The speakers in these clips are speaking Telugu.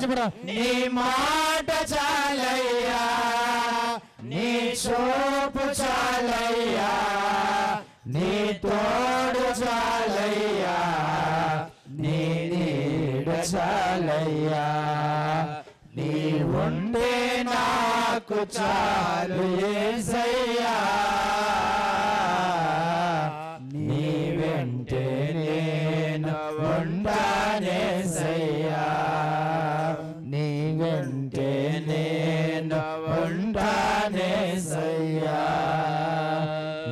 చెప్పరా, నీ మాట చాలయ్యా, నీ చూపు చాలయ్యా, నీ తోడు చాలయ్యా, నీ నీడ చాలయ్యా, నీ ఉంటే నాకు చాలు యేసయ్యా, నీ వెంటే నేను ఉంటానేసయ్యా, నీ వెంటే నేను ఉంటానేసయ్యా,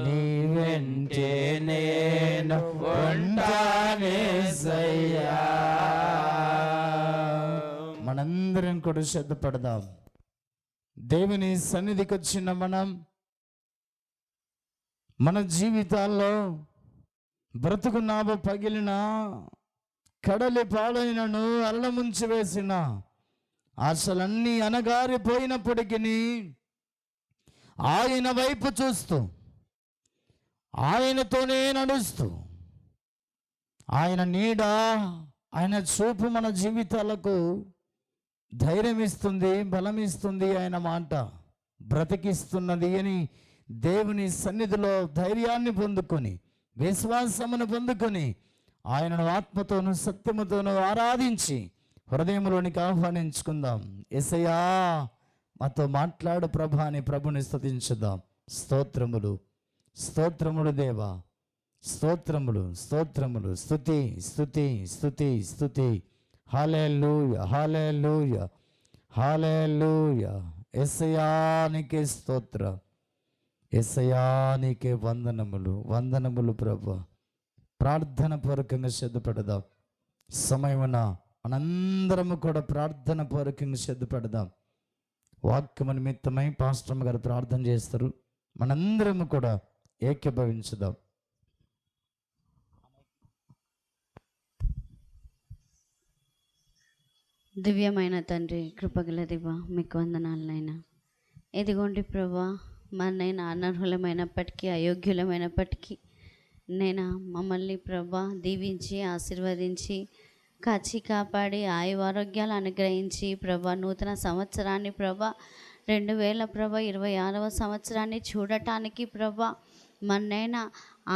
నీ వెంటే నేను ఉంటానేసయ్యా. మనందరం కూడా సిద్ధపడదాం. దేవుని సన్నిధికి వచ్చిన మనం మన జీవితాల్లో బ్రతుకు నాభ పగిలిన, కడలి పాలైనను, అల్ల ముంచి వేసిన ఆశలన్నీ అనగారిపోయినప్పటికీ ఆయన వైపు చూస్తూ, ఆయనతోనే నడుస్తూ, ఆయన నీడ, ఆయన చూపు మన జీవితాలకు ధైర్యం ఇస్తుంది, బలం ఇస్తుంది. ఆయన మాట బ్రతికిస్తున్నది అని దేవుని సన్నిధిలో ధైర్యాన్ని పొందుకొని, విశ్వాసమును పొందుకొని, ఆయనను ఆత్మతోనూ సత్యముతోనూ ఆరాధించి హృదయంలోనికి ఆహ్వానించుకుందాం. యేసయ్యా మాతో మాట్లాడు ప్రభా అని ప్రభుని స్తుతించుదాం. స్తోత్రములు, స్తోత్రములు దేవా, స్తోత్రములు, స్తోత్రములు, స్తుతి స్తుతి స్తుతి స్తుతి. హల్లెలూయా, హల్లెలూయా, హల్లెలూయా. యేసయ్యా నీకే స్తోత్రం, యేసయ్యా నీకే వందనములు, వందనములు ప్రభా. ప్రార్థన పూర్వకంగా సిద్ధపడదాం. సమయమున మనందరము కూడా ప్రార్థన పూర్వకంగా సిద్ధపడదాం. వాక్యము నిమిత్తమై పాస్టర్ గారు ప్రార్థన చేస్తారు. మనందరము కూడా ఏకీభవించుదాం. దివ్యమైన తండ్రి, కృపగల దేవా, మీకు వందనాలనైనా. ఇదిగోండి ప్రభా, మనైనా అనర్హులమైనప్పటికీ, అయోగ్యులమైనప్పటికీ నేను మమ్మల్ని ప్రభా దీవించి, ఆశీర్వదించి, కాచి కాపాడి, ఆయువారోగ్యాలు అనుగ్రహించి ప్రభా నూతన సంవత్సరాన్ని ప్రభా 2026వ సంవత్సరాన్ని చూడటానికి ప్రభా మన్నైనా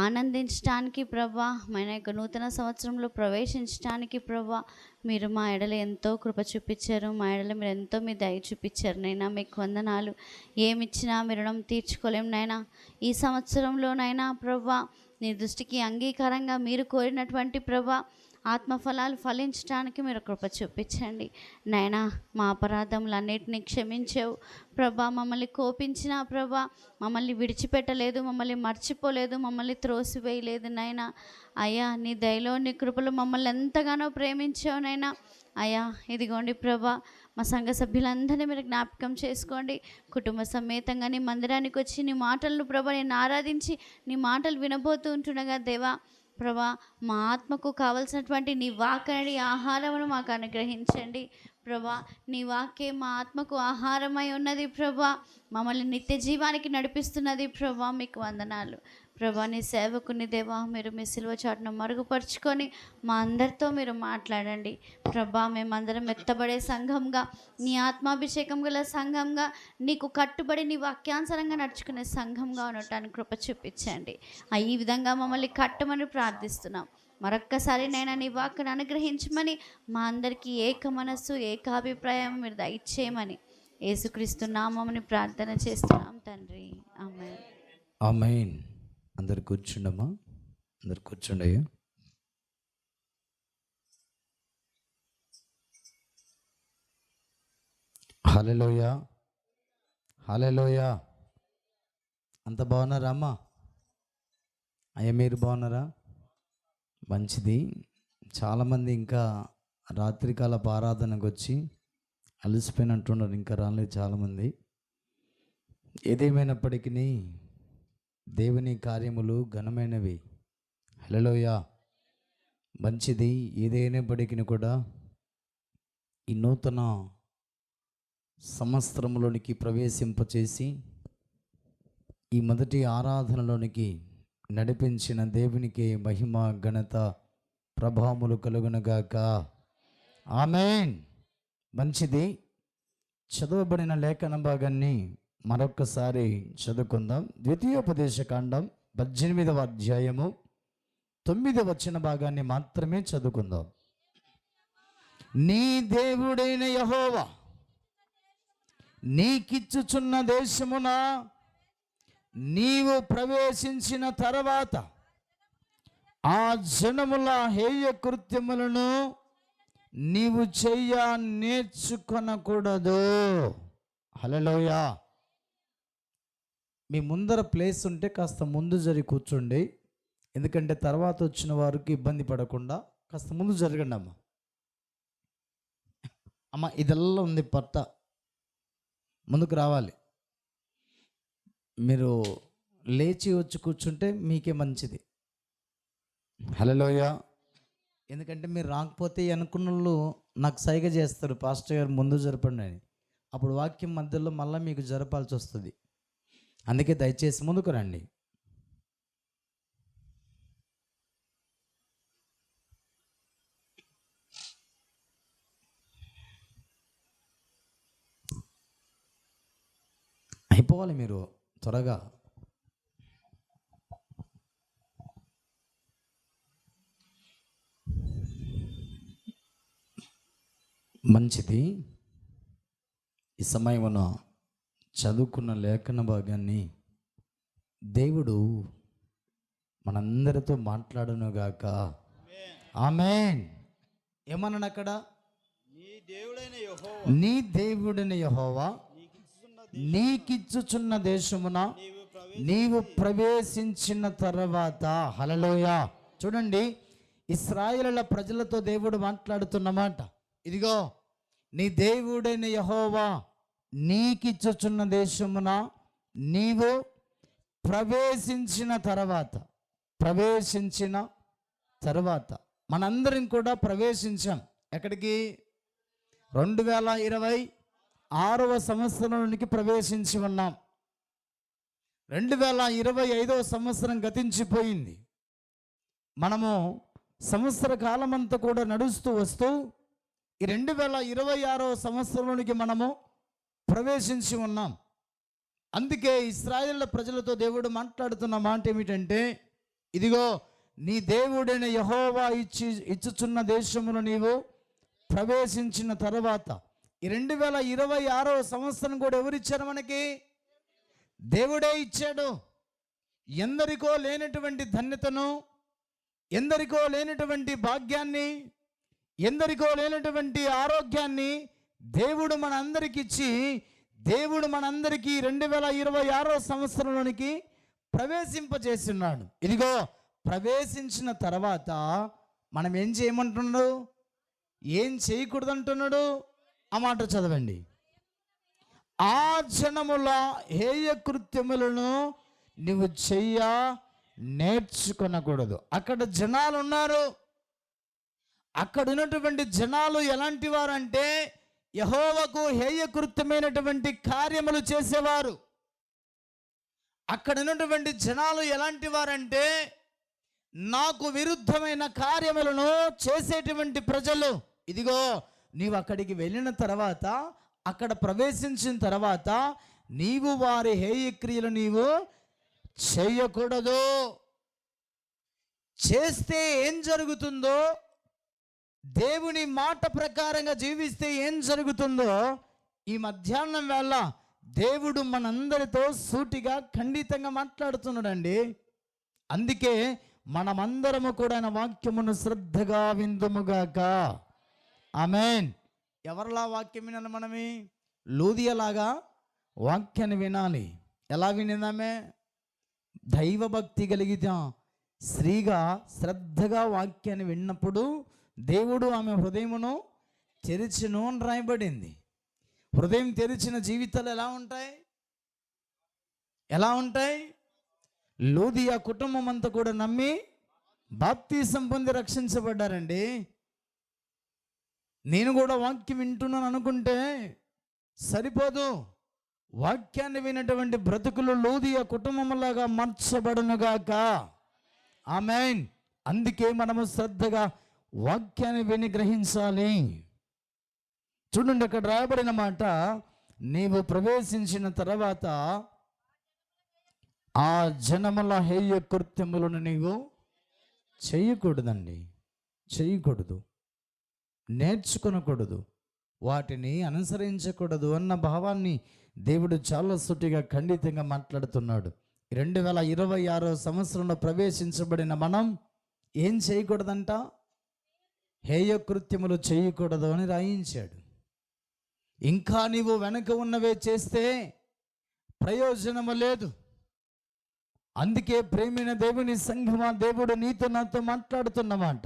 ఆనందించడానికి ప్రభా, మన యొక్క నూతన సంవత్సరంలో ప్రవేశించడానికి ప్రభా మీరు మా ఎడల ఎంతో కృప చూపించారు. మా ఎడల మీరు ఎంతో మీ దయ చూపించారు నైనా. మీకు వందనాలు. ఏమిచ్చినా మీరు రుణం తీర్చుకోలేము నైనా. ఈ సంవత్సరంలోనైనా ప్రభా నీ దృష్టికి అంగీకారంగా మీరు కోరినటువంటి ప్రభా ఆత్మఫలాలు ఫలించడానికి మీరు కృప చూపించండి నాయనా. మా అపరాధములన్నిటినీ క్షమించావు ప్రభా. మమ్మల్ని కోపించిన ప్రభా మమ్మల్ని విడిచిపెట్టలేదు, మమ్మల్ని మర్చిపోలేదు, మమ్మల్ని త్రోసివేయలేదు నాయనా. అయ్యా నీ దయలో నీ కృపలో మమ్మల్ని ఎంతగానో ప్రేమించావు నాయనా. అయ్యా ఇదిగోండి ప్రభా, మా సంఘ సభ్యులందరినీ మీరు జ్ఞాపకం చేసుకోండి. కుటుంబ సమేతంగా నీ మందిరానికి వచ్చి నీ మాటలను ప్రభా నేను ఆరాధించి నీ మాటలు వినబోతూ ఉంటుండగా దేవా ప్రభా మా ఆత్మకు కావలసినటువంటి నీ వాక్యని ఆహారమును మాకు అనుగ్రహించండి ప్రభా. నీ వాక్యం మా ఆత్మకు ఆహారమై ఉన్నది ప్రభా, మమ్మల్ని నిత్య జీవానికి నడిపిస్తున్నది ప్రభా. మీకు వందనాలు ప్రభా. నీ సేవకుని దేవా మీరు మీ సిలువ చాటును మరుగుపరుచుకొని మా అందరితో మీరు మాట్లాడండి ప్రభా. మేమందరం ఎత్తబడే సంఘంగా, నీ ఆత్మాభిషేకం గల సంఘంగా, నీకు కట్టుబడి నీ వాక్యానుసారంగా నడుచుకునే సంఘంగా ఉండటానికి కృప చూపించండి. ఈ విధంగా మమ్మల్ని కట్టమని ప్రార్థిస్తున్నాం. మరొక్కసారి నైనా నీ వాక్కును అనుగ్రహించమని, మా అందరికీ ఏక మనస్సు ఏకాభిప్రాయం మీరు దయచేయమని యేసుక్రీస్తు నామముని ప్రార్థన చేస్తున్నాం తండ్రి. ఆమేన్. ఆమేన్. అందరు కూర్చుండమ్మా, అందరు కూర్చుండయ్యా. హల్లెలూయా, హల్లెలూయా. అంత బాగున్నారా అమ్మా? అయ్యా మీరు బాగున్నారా? మంచిది. చాలామంది ఇంకా రాత్రికాల ఆరాధనకు వచ్చి అలసిపోయినట్టున్నారు, ఇంకా రాలేదు చాలామంది. ఏదేమైనప్పటికీ దేవుని కార్యములు ఘనమైనవి. హల్లెలూయా. మంచిది. ఏదైనప్పటికీ కూడా ఈ నూతన సంవత్సరంలోనికి ప్రవేశింపచేసి ఈ మొదటి ఆరాధనలోనికి నడిపించిన దేవునికి మహిమ ఘనత ప్రభావములు కలుగునగాక. ఆమేన్. మంచిది. చదవబడిన లేఖన భాగాన్ని మరొకసారి చదువుకుందాం. ద్వితీయోపదేశకాండం 18వ అధ్యాయము 9వ వచన భాగాన్ని మాత్రమే చదువుకుందాం. నీ దేవుడైన యెహోవా నీకిచ్చుచున్న దేశమున నీవు ప్రవేశించిన తర్వాత ఆ జనముల హేయ కృత్యములను నీవు చెయ్య నేర్చుకొనకూడదు. హల్లెలూయా. మీ ముందర ప్లేస్ ఉంటే కాస్త ముందు జరిగి కూర్చోండి, ఎందుకంటే తర్వాత వచ్చిన వారికి ఇబ్బంది పడకుండా కాస్త ముందు జరగండి. అమ్మ ఇదెల్లా ఉంది, పట్ట ముందుకు రావాలి. మీరు లేచి వచ్చి కూర్చుంటే మీకే మంచిది. హల్లెలూయా. ఎందుకంటే మీరు రాకపోతే అనుకున్న వాళ్ళు నాకు సైగ చేస్తారు, పాస్టర్ గారు ముందు జరపండి అని. అప్పుడు వాక్యం మధ్యలో మళ్ళీ మీకు జరపాల్సి వస్తుంది. అందుకే దయచేసి ముందుకు రండి. అయిపోవాలి మీరు త్వరగా. మంచిది. ఈ సమయమున చదువుకున్న లేఖన భాగాన్ని దేవుడు మనందరితో మాట్లాడునుగాక. ఆమేన్. ఏమన్నాడు అక్కడ? నీ దేవుడైన యెహోవా నీకిచ్చుచున్న దేశమున నీవు ప్రవేశించిన తర్వాత. హల్లెలూయా. చూడండి, ఇశ్రాయేలుల ప్రజలతో దేవుడు మాట్లాడుతున్న మాట. ఇదిగో నీ దేవుడైన యెహోవా నీకిచ్చుచున్న దేశమున నీవు ప్రవేశించిన తర్వాత మనందరం కూడా ప్రవేశించాం. ఎక్కడికి? 2026వ సంవత్సరంలోనికి ప్రవేశించి ఉన్నాం. 2025వ సంవత్సరం గతించిపోయింది. మనము సంవత్సర కాలమంతా కూడా నడుస్తూ వస్తూ ఈ 2026వ సంవత్సరంలోనికి మనము ప్రవేశించి ఉన్నాం. అందుకే ఇశ్రాయేలు ప్రజలతో దేవుడు మాట్లాడుతున్న మాట ఏమిటంటే, ఇదిగో నీ దేవుడైన యెహోవా ఇచ్చుచున్న దేశమును నీవు ప్రవేశించిన తర్వాత. ఈ 2026వ సంవత్సరం కూడా ఎవరిచ్చారు మనకి? దేవుడే ఇచ్చాడు. ఎందరికో లేనటువంటి ధన్యతను, ఎందరికో లేనటువంటి భాగ్యాన్ని, ఎందరికో లేనటువంటి ఆరోగ్యాన్ని దేవుడు మనందరికి ఇచ్చి, దేవుడు మనందరికీ 2026వ సంవత్సరంలోనికి ప్రవేశింపజేస్తున్నాడు. ఇదిగో ప్రవేశించిన తర్వాత మనం ఏం చేయమంటున్నాడు? ఏం చేయకూడదు అంటున్నాడు? ఆ మాట చదవండి. ఆ జనముల హేయ కృత్యములను నువ్వు చెయ్య నేర్చుకొనకూడదు. అక్కడ జనాలు ఉన్నారు. అక్కడ ఉన్నటువంటి జనాలు ఎలాంటి వారంటే యెహోవాకు హేయకృత్యమైనటువంటి కార్యములు చేసేవారు. అక్కడ ఉన్నటువంటి జనాలు ఎలాంటి వారంటే నాకు విరుద్ధమైన కార్యములను చేసేటువంటి ప్రజలు. ఇదిగో నీవు అక్కడికి వెళ్ళిన తర్వాత, అక్కడ ప్రవేశించిన తర్వాత నీవు వారి హేయక్రియలు నీవు చేయకూడదు. చేస్తే ఏం జరుగుతుందో, దేవుని మాట ప్రకారంగా జీవిస్తే ఏం జరుగుతుందో ఈ మధ్యాహ్నం వేళ దేవుడు మనందరితో సూటిగా ఖండితంగా మాట్లాడుతున్నాడండి. అందుకే మనమందరము కూడా ఆయన వాక్యమును శ్రద్ధగా విందుముగాక. ఆమేన్. ఎవరిలా వాక్యం వినాలి? మనమే లూదియలాగా వాక్యాన్ని వినాలి. ఎలా వినిందామే? దైవభక్తి కలిగిన స్త్రీగా శ్రద్ధగా వాక్యాన్ని విన్నప్పుడు దేవుడు ఆమె హృదయమును తెరిచెను అని రాయబడింది. హృదయం తెరిచిన జీవితాలు ఎలా ఉంటాయి? లూదియా కుటుంబం అంతా కూడా నమ్మి బాప్తీసం పొంది రక్షించబడ్డారండి. నేను కూడా వాక్యం వింటున్నాను అనుకుంటే సరిపోదు. వాక్యాన్ని వినటువంటి బ్రతుకులు లూదియా కుటుంబంలాగా మార్చబడునుగాక. ఆమేన్. అందుకే మనము శ్రద్ధగా వాక్యాన్ని విని గ్రహించాలి. చూడండి, అక్కడ రాయబడిన మాట, నీవు ప్రవేశించిన తర్వాత ఆ జనముల హేయ కృత్యములను నీవు చేయకూడదండి, చేయకూడదు, నేర్చుకొనకూడదు, వాటిని అనుసరించకూడదు అన్న భావాన్ని దేవుడు చాలా సూటిగా ఖండితంగా మాట్లాడుతున్నాడు. 2026 సంవత్సరంలో ప్రవేశించబడిన మనం ఏం చేయకూడదంట? హేయ కృత్యములు చేయకూడదు అని రాయించాడు. ఇంకా నీవు వెనక ఉన్నవే చేస్తే ప్రయోజనము లేదు. అందుకే ప్రేమైన దేవుని సంఘమా, దేవుడు నీతో నాతో మాట్లాడుతున్నమాట.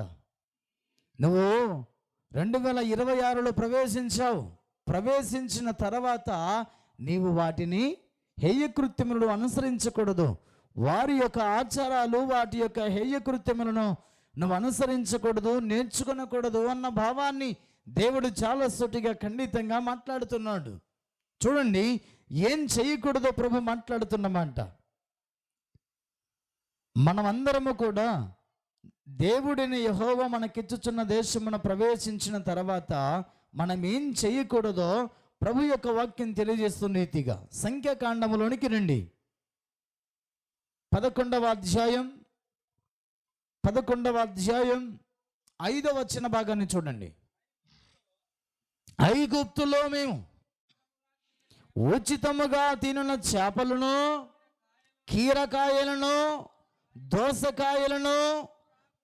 నువ్వు 2026లో ప్రవేశించావు. ప్రవేశించిన తర్వాత నీవు వాటిని హేయకృత్యములను అనుసరించకూడదు. వారి యొక్క ఆచారాలు, వాటి యొక్క హేయకృత్యములను నువ్వు అనుసరించకూడదు, నేర్చుకొనకూడదు అన్న భావాన్ని దేవుడు చాలా సూటిగా ఖండితంగా మాట్లాడుతున్నాడు. చూడండి, ఏం చేయకూడదో ప్రభు మాట్లాడుతున్నమాట. మనమందరము కూడా దేవుడిని యెహోవా మనకిచ్చుచున్న దేశమున ప్రవేశించిన తర్వాత మనం ఏం చేయకూడదో ప్రభు యొక్క వాక్యం తెలియజేస్తున్న రీతిగా సంఖ్యాకాండములోనికి రండి. 11వ అధ్యాయం 5వ వచన భాగాన్ని చూడండి. ఐగుప్తులో మేము ఉచితముగా తినున్న చేపలను, కీరకాయలను, దోసకాయలను,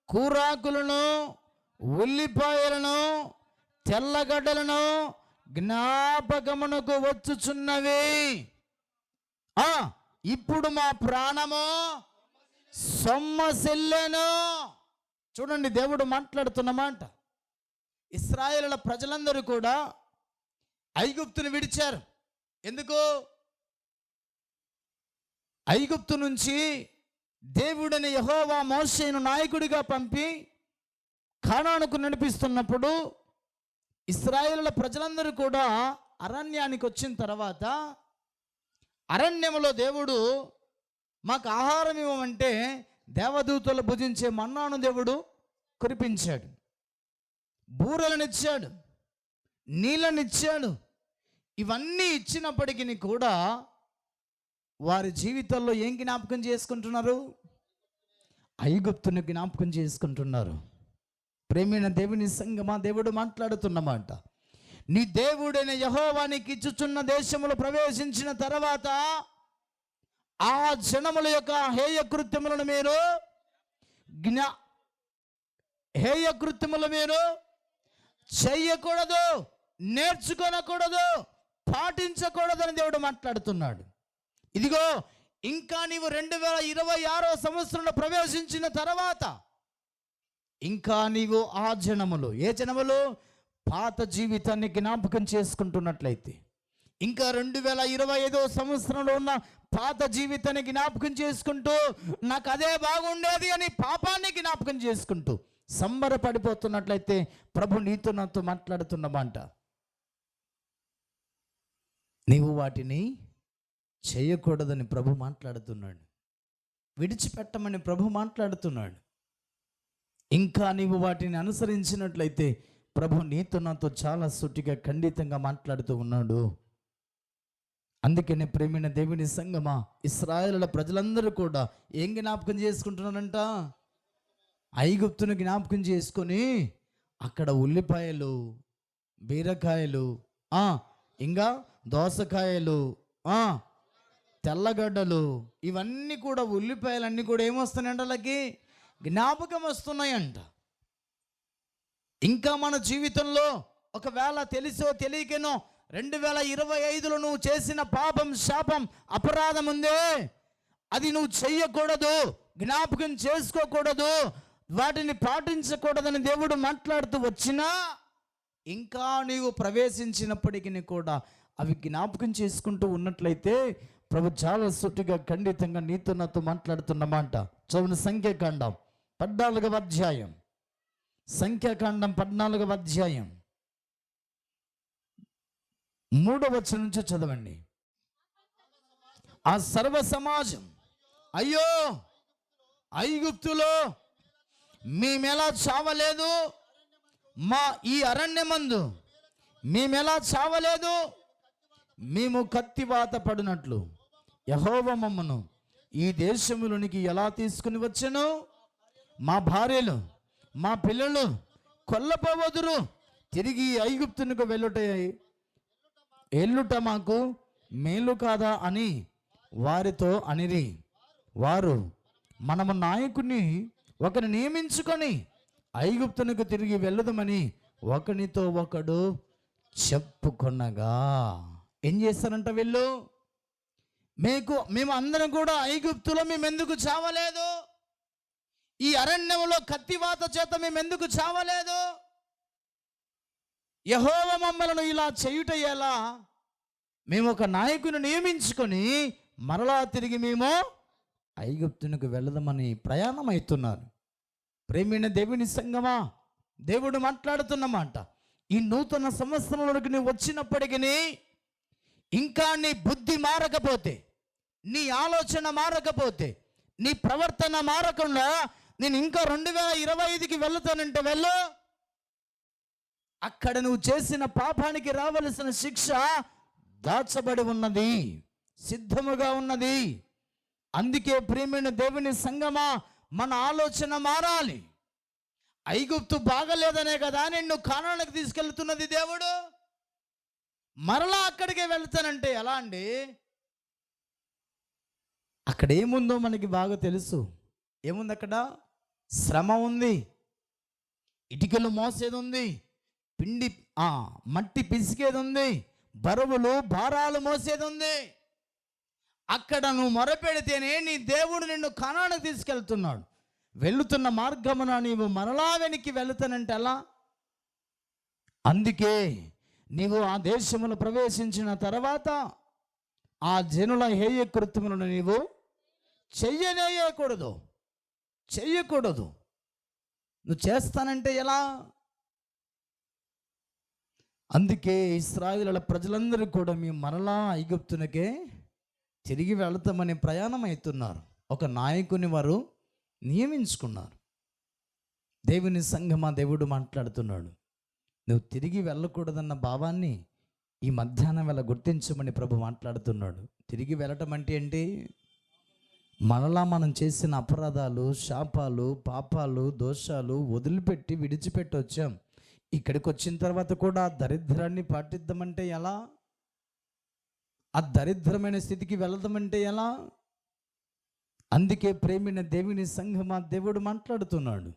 కూరాకులను, ఉల్లిపాయలను, తెల్లగడ్డలను జ్ఞాపకమునకు వచ్చుచున్నవి. ఇప్పుడు మా ప్రాణము సొమ్మసిల్లెను. చూడండి, దేవుడు మాట్లాడుతున్న మాట. ఇశ్రాయేలుల ప్రజలందరూ కూడా ఐగుప్తును విడిచారు. ఎందుకు? ఐగుప్తు నుంచి దేవుడని యెహోవా మోషేను నాయకుడిగా పంపి కానానుకు నడిపిస్తున్నప్పుడు ఇశ్రాయేలుల ప్రజలందరూ కూడా అరణ్యానికి వచ్చిన తర్వాత అరణ్యములో దేవుడు మాకు ఆహారం ఇవ్వమంటే దేవదూతలు భుజించే మన్నాను దేవుడు కురిపించాడు, బూరలనిచ్చాడు, నీళ్ళనిచ్చాడు. ఇవన్నీ ఇచ్చినప్పటికీ కూడా వారి జీవితంలో ఏం జ్ఞాపకం చేసుకుంటున్నారు? ఐగుప్తుని జ్ఞాపకం చేసుకుంటున్నారు. ప్రేమైన దేవుని సంగమా, దేవుడు మాట్లాడుతున్నమాట. నీ దేవుడైన యెహోవా నీకు ఇచ్చుచున్న దేశములో ప్రవేశించిన తర్వాత ఆ జనముల యొక్క హేయకృత్యములను మీరు చెయ్యకూడదు, నేర్చుకోనకూడదు, పాటించకూడదని దేవుడు మాట్లాడుతున్నాడు. ఇదిగో, ఇంకా నీవు 2026 సంవత్సరంలో ప్రవేశించిన తర్వాత ఇంకా నీవు ఆ జనములు, ఏ జనములు? పాత జీవితాన్ని జ్ఞాపకం చేసుకుంటున్నట్లయితే, ఇంకా 2025 సంవత్సరంలో ఉన్న పాత జీవితాన్ని జ్ఞాపకం చేసుకుంటూ నాకు అదే బాగుండేది అని పాపాన్ని జ్ఞాపకం చేసుకుంటూ సంబరపడిపోతున్నట్లయితే ప్రభు నీతో నాతో మాట్లాడుతున్నమాట. నీవు వాటిని చేయకూడదని ప్రభు మాట్లాడుతున్నాడు. విడిచిపెట్టమని ప్రభు మాట్లాడుతున్నాడు. ఇంకా నీవు వాటిని అనుసరించినట్లయితే ప్రభు నీతో నాతో చాలా సూటిగా ఖండితంగా మాట్లాడుతూ ఉన్నాడు. అందుకనే ప్రేమైన దేవుని సంగమా, ఇశ్రాయేలుల ప్రజలందరూ కూడా ఏం జ్ఞాపకం చేసుకుంటున్నారంట? ఐగుప్తును జ్ఞాపకం చేసుకొని అక్కడ ఉల్లిపాయలు, బీరకాయలు, ఇంకా దోసకాయలు, తెల్లగడ్డలు, ఇవన్నీ కూడా, ఉల్లిపాయలన్నీ కూడా ఏమొస్తున్నాయంట? వాళ్ళకి జ్ఞాపకం వస్తున్నాయంట. ఇంకా మన జీవితంలో ఒకవేళ తెలుసో తెలియకనో 2025లో నువ్వు చేసిన పాపం, శాపం, అపరాధం ఉందే, అది నువ్వు చెయ్యకూడదు, జ్ఞాపకం చేసుకోకూడదు, వాటిని పాటించకూడదని దేవుడు మాట్లాడుతూ వచ్చినా ఇంకా నీవు ప్రవేశించినప్పటికీ కూడా అవి జ్ఞాపకం చేసుకుంటూ ఉన్నట్లయితే ప్రభు చాలా సూటిగా ఖండితంగా నీతో నాతో మాట్లాడుతున్నమాట. చదువున సంఖ్యాకాండం 14వ అధ్యాయం, సంఖ్యాకాండం 14వ అధ్యాయం 3వ వచనం నుంచి చదవండి. ఆ సర్వ సమాజం, అయ్యో ఐగుప్తులో మేమెలా చావలేదు, మా ఈ అరణ్యమందు మేమెలా చావలేదు, మేము కత్తివాత పడినట్లు యెహోవా మమ్మను ఈ దేశములోనికి ఎలా తీసుకుని వచ్చెను? మా భార్యలు మా పిల్లలు కొల్లపోవదురు, తిరిగి ఐగుప్తునికి వెళ్ళుట మాకు మేలు కాదా అని వారితో అనిరి. వారు, మనము నాయకుని ఒకరిని నియమించుకొని ఐగుప్తునికి తిరిగి వెళ్ళదమని ఒకనితో ఒకడు చెప్పుకొనగా. ఏం చేస్తారంట వీళ్ళు? మేము అందరం కూడా ఐగుప్తులో మేము ఎందుకు చావలేదు? ఈ అరణ్యంలో కత్తివాత చేత మేము ఎందుకు చావలేదు? యెహోవా మమ్మలను ఇలా చేయుట ఎలా? మేము ఒక నాయకుని నియమించుకొని మరలా తిరిగి మేము ఐగుప్తునికి వెళదామని ప్రయాణం అవుతున్నారు. ప్రేమైన దేవుని సంగమా, దేవుడు మాట్లాడుతున్నమాట. ఈ నూతన సంవత్సరంలోకి నువ్వు వచ్చినప్పటికీ ఇంకా నీ బుద్ధి మారకపోతే, నీ ఆలోచన మారకపోతే, నీ ప్రవర్తన మారకుండా నేను ఇంకా 2025కి వెళుతానంటే వెళ్ళు. అక్కడ నువ్వు చేసిన పాపానికి రావలసిన శిక్ష దాచబడి ఉన్నది, సిద్ధముగా ఉన్నది. అందుకే ప్రియమైన దేవుని సంగమా, మన ఆలోచన మారాలి. ఐగుప్తు బాగలేదనే కదా నిన్ను కానానికి తీసుకెళ్తున్నది దేవుడు. మరలా అక్కడికే వెళ్తానంటే ఎలా అండి? అక్కడ ఏముందో మనకి బాగా తెలుసు. ఏముంది అక్కడ? శ్రమ ఉంది, ఇటుకలు మోసేది ఉంది, మట్టి పిసికేది ఉంది, బరువులు భారాలు మోసేది ఉంది. అక్కడ నువ్వు మొరపెడితేనే నీ దేవుడు నిన్ను కానానికి తీసుకెళ్తున్నాడు. వెళుతున్న మార్గమున నీవు మరలా వెనక్కి వెళుతానంటే ఎలా? అందుకే నీవు ఆ దేశమును ప్రవేశించిన తర్వాత ఆ జనుల హేయ కృత్యములను నీవు చెయ్యకూడదు. నువ్వు చేస్తానంటే ఎలా? అందుకే ఇశ్రాయేలు ప్రజలందరూ కూడా మేము మరలా ఐగుప్తునికే తిరిగి వెళతామని ప్రయాణం అవుతున్నారు. ఒక నాయకుని వారు నియమించుకున్నారు. దేవుని సంఘమా, దేవుడు మాట్లాడుతున్నాడు. నువ్వు తిరిగి వెళ్ళకూడదన్న భావాన్ని ఈ మధ్యాహ్నం వేళ గుర్తించమని ప్రభు మాట్లాడుతున్నాడు. తిరిగి వెళ్ళటం అంటే ఏంటి? మనలా మనం చేసిన అపరాధాలు, శాపాలు, పాపాలు, దోషాలు వదిలిపెట్టి విడిచిపెట్టి వచ్చాం. ఇక్కడికి వచ్చిన తర్వాత కూడా ఆ దరిద్రాన్ని పాటిద్దామంటే ఎలా? ఆ దరిద్రమైన స్థితికి వెళదామంటే ఎలా? అందుకే ప్రేమైన దేవుని సంఘమా, దేవుడు మాట్లాడుతున్నాడు.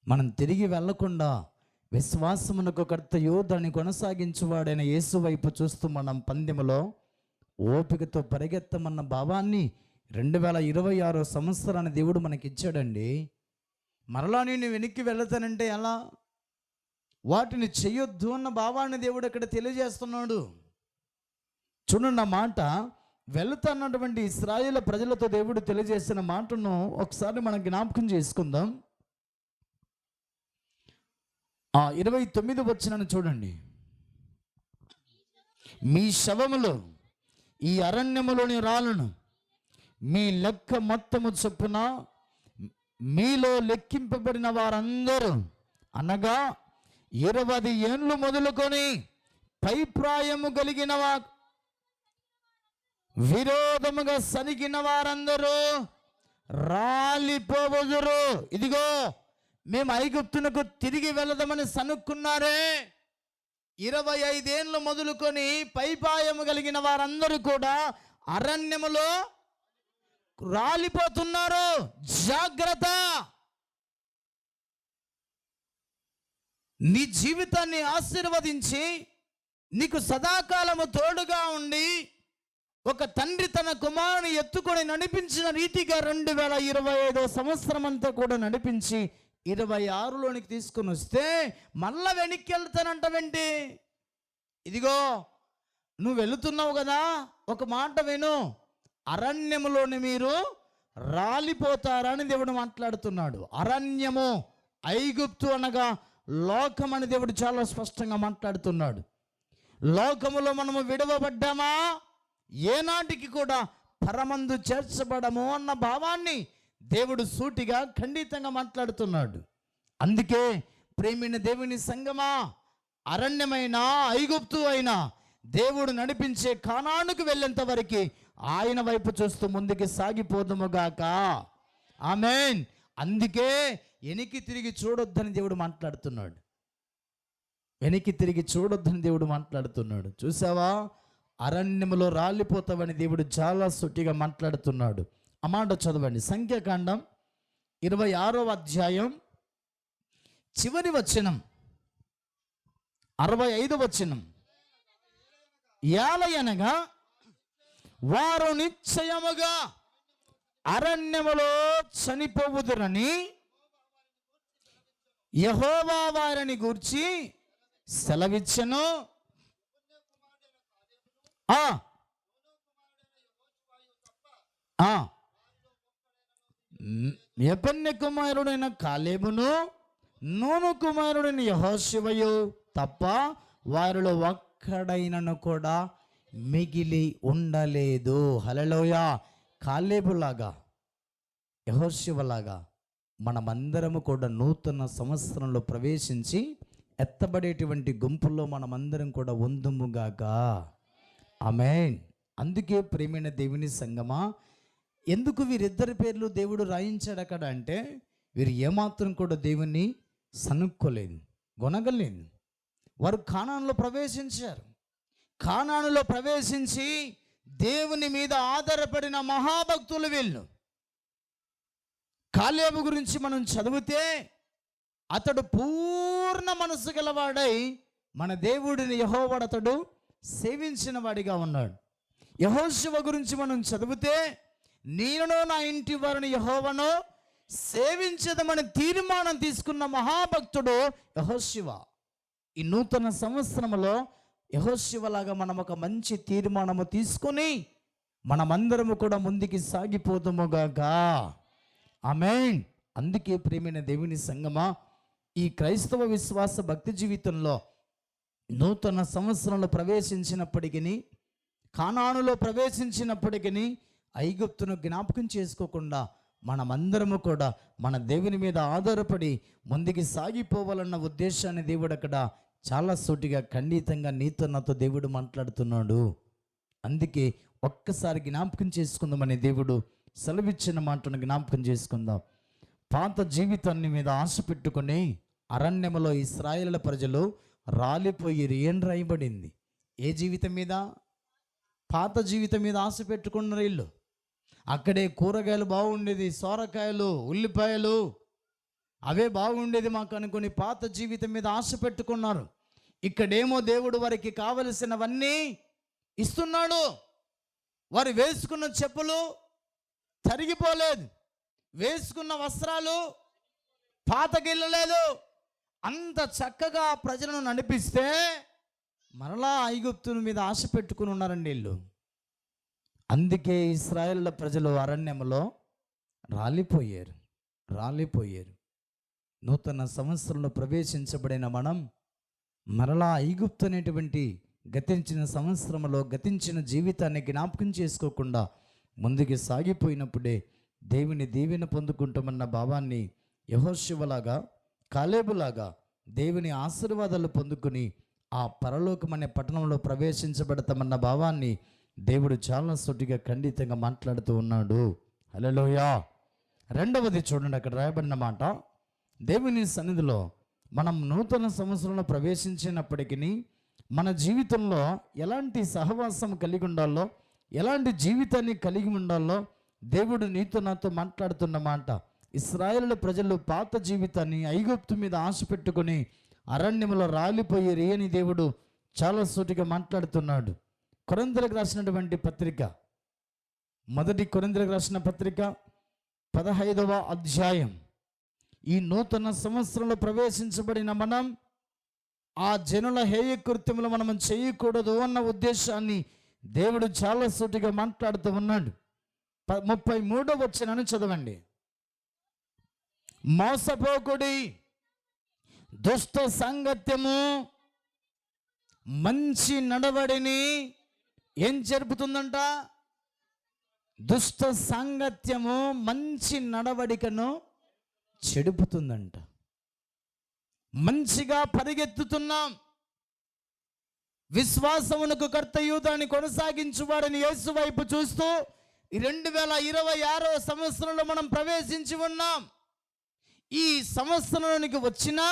మనం తిరిగి వెళ్ళకుండా విశ్వాసమునకు కర్తయో దాన్ని కొనసాగించువాడైన యేసు వైపు చూస్తూ మనం పందెములో ఓపికతో పరిగెత్తమన్న భావాన్ని 2026 సంవత్సరాన్ని దేవుడు మనకి ఇచ్చాడండి. మరలా నేను వెనక్కి వెళతానంటే ఎలా? వాటిని చెయ్యొద్దు అన్న భావాన్ని దేవుడు ఇక్కడ తెలియజేస్తున్నాడు. చూడండి, ఆ మాట వెళుతున్నటువంటి ఇశ్రాయేలు ప్రజలతో దేవుడు తెలియజేసిన మాటను ఒకసారి మనం జ్ఞాపకం చేసుకుందాం. 29 వచనాన్ని చూడండి. మీ శవములు ఈ అరణ్యములోని రాళ్ళను మీ లెక్క మొత్తము చొప్పున మీలో లెక్కింపబడిన వారందరూ, అనగా 20 ఏండ్లు మొదలుకొని పై ప్రాయము కలిగిన విరోధముగా సనిగిన వారందరూ రాలిపోవదురు. ఇదిగో మేము ఐగుప్తునకు తిరిగి వెళదామని సనుక్కున్నారే, 25 ఏండ్లు మొదలుకొని పైపాయము కలిగిన వారందరూ కూడా అరణ్యములో రాలిపోతున్నారు. జాగ్రత్త. నీ జీవితాన్ని ఆశీర్వదించి నీకు సదాకాలము తోడుగా ఉండి ఒక తండ్రి తన కుమారుని ఎత్తుకొని నడిపించిన రీతిగా 2025 సంవత్సరం అంతా కూడా నడిపించి 26లోనికి తీసుకొని వస్తే మళ్ళా వెనక్కి వెళ్తానంటావేంటి? ఇదిగో నువ్వు వెళుతున్నావు కదా, ఒక మాట విను. అరణ్యములోని మీరు రాలిపోతారని దేవుడు మాట్లాడుతున్నాడు. అరణ్యము, ఐగుప్తు అనగా లోకమని దేవుడు చాలా స్పష్టంగా మాట్లాడుతున్నాడు. లోకములో మనము విడవబడ్డామా, ఏనాటికి కూడా పరమందు చేర్చబడము అన్న భావాన్ని దేవుడు సూటిగా ఖండితంగా మాట్లాడుతున్నాడు. అందుకే ప్రేమైన దేవుని సంగమా, అరణ్యమైన ఐగుప్తు అయినా దేవుడు నడిపించే కానానుకు వెళ్ళేంత వరకు ఆయన వైపు చూస్తూ ముందుకు సాగిపోదుముగాక. ఆమేన్. అందుకే వెనక్కి తిరిగి చూడొద్దని దేవుడు మాట్లాడుతున్నాడు. వెనక్కి తిరిగి చూడొద్దని దేవుడు మాట్లాడుతున్నాడు. చూసావా, అరణ్యములో రాలిపోతావని దేవుడు చాలా సూటిగా మాట్లాడుతున్నాడు. ఆ మాట చదవండి. సంఖ్యాకాండం 26వ అధ్యాయం చివరి వచనం, 65వ వచనం. ఏలయనగా వారు నిశ్చయముగా అరణ్యములో చనిపోవుదురని యెహోవా వారిని గూర్చి సెలవిచ్చెను. యెఫున్నె కుమారుడైన కాలేబును నూను కుమారుడైన యెహోషువయు తప్ప వారిలో ఒక్కడైనను కూడా మిగిలి ఉండలేదు. హల్లెలూయా. కాలేబులాగా, యెహోషువలాగా మనమందరము కూడా నూతన సంవత్సరంలో ప్రవేశించి ఎత్తబడేటువంటి గుంపుల్లో మనమందరం కూడా ఉందుముగాక. ఆమేన్. అందుకే ప్రియమైన దేవుని సంగమా, ఎందుకు వీరిద్దరి పేర్లు దేవుడు రాయించాడు అక్కడ అంటే, వీరు ఏమాత్రం కూడా దేవుణ్ణి సనుక్కోలేదు, గొనగలేదు. వారు కానానులో ప్రవేశించారు. కానానులో ప్రవేశించి దేవుని మీద ఆధారపడిన మహాభక్తులు వీళ్ళు. కాలేబు గురించి మనం చదివితే అతడు పూర్ణ మనసు గలవాడై మన దేవుడిని యెహోవాను అతడు సేవించిన వాడిగా ఉన్నాడు. యెహోషువ గురించి మనం చదివితే నేనును నా ఇంటి వారిని యెహోవాను సేవించదమని తీర్మానం తీసుకున్న మహాభక్తుడు యెహోషువ. ఈ నూతన సంవత్సరంలో యెహోషువలాగా మనం ఒక మంచి తీర్మానము తీసుకొని మనమందరము కూడా ముందుకి సాగిపోతాముగాక. ఆమేన్. అందుకే ప్రియమైన దేవుని సంగమా, ఈ క్రైస్తవ విశ్వాస భక్తి జీవితంలో నూతన సంవత్సరంలో ప్రవేశించినప్పటికీ, కానానులో ప్రవేశించినప్పటికీ ఐగుప్తును జ్ఞాపకం చేసుకోకుండా మనమందరము కూడా మన దేవుని మీద ఆధారపడి ముందుకు సాగిపోవాలన్న ఉద్దేశాన్ని దేవుడు అక్కడ చాలా సూటిగా ఖండితంగా నీతో నాతో దేవుడు మాట్లాడుతున్నాడు. అందుకే ఒక్కసారి జ్ఞాపకం చేసుకుందామని దేవుడు సెలవిచ్చిన మాటను జ్ఞాపకం చేసుకుందాం. పాత జీవితాన్ని మీద ఆశ పెట్టుకుని అరణ్యములో ఇశ్రాయేలు ప్రజలు రాలిపోయి ఏం రాయబడింది? ఏ జీవితం మీద? పాత జీవితం మీద ఆశ పెట్టుకున్నారు వీళ్ళు. అక్కడే కూరగాయలు బాగుండేది, సొరకాయలు, ఉల్లిపాయలు అవే బాగుండేది మాకు అనుకుని పాత జీవితం మీద ఆశ పెట్టుకున్నారు. ఇక్కడేమో దేవుడు వారికి కావలసినవన్నీ ఇస్తున్నాడు. వారు వేసుకున్న చెప్పులు తరిగిపోలేదు, వేసుకున్న వస్త్రాలు పాతగిల్లలేదు. అంత చక్కగా ప్రజలను నడిపిస్తే మరలా ఐగుప్తుని మీద ఆశ పెట్టుకుని ఉన్నారండి వీళ్ళు. అందుకే ఇశ్రాయేలు ప్రజలు అరణ్యంలో రాలిపోయారు. నూతన సంవత్సరంలో ప్రవేశించబడిన మనం మరలా ఐగుప్తు అనేటువంటి గతించిన సంవత్సరంలో గతించిన జీవితాన్ని జ్ఞాపకం చేసుకోకుండా ముందుకు సాగిపోయినప్పుడే దేవుని దీవెన పొందుకుంటామన్న భావాన్ని యెహోషువలాగా, కాలేబులాగా దేవుని ఆశీర్వాదాలు పొందుకుని ఆ పరలోకం అనే పట్టణంలో ప్రవేశించబడతామన్న భావాన్ని దేవుడు చాలా సూటిగా ఖండితంగా మాట్లాడుతూ ఉన్నాడు. హల్లెలూయా. రెండవది చూడండి, అక్కడ రాయబడిన మాట, దేవుని సన్నిధిలో మనం నూతన సంవత్సరంలో ప్రవేశించినప్పటికీ మన జీవితంలో ఎలాంటి సహవాసం కలిగి ఉండాలో, ఎలాంటి జీవితాన్ని కలిగి ఉండాలో దేవుడు నీతో నాతో మాట్లాడుతున్న మాట. ఇశ్రాయేలు ప్రజలు పాత జీవితాన్ని ఐగుప్తు మీద ఆశ పెట్టుకొని అరణ్యంలో రాలిపోయి అని దేవుడు చాలా సూటిగా మాట్లాడుతున్నాడు. కొరింథీయులకు రాసినటువంటి పత్రిక, మొదటి కొరింథీయులకు రాసిన పత్రిక 15వ అధ్యాయం. ఈ నూతన సంవత్సరంలో ప్రవేశించబడిన మనం ఆ జనుల హేయ కృత్యములు మనం చేయకూడదు అన్న ఉద్దేశాన్ని దేవుడు చాలా సూటిగా మాట్లాడుతూ ఉన్నాడు. 33వ వచనాన్ని చదవండి. మోసపోకుడి, దుష్ట సాంగత్యము మంచి నడవడిని ఏం జరుపుతుందంట? దుష్ట సాంగత్యము మంచి నడవడికను చెడుపుతుందంట. మంచిగా పరిగెత్తుతున్నాం, విశ్వాసమునకు కర్తయు దాన్ని కొనసాగించువాడని యేసు వైపు చూస్తూ ఈ 2026వ సంవత్సరంలో మనం ప్రవేశించి ఉన్నాం. ఈ సంవత్సరానికి వచ్చినా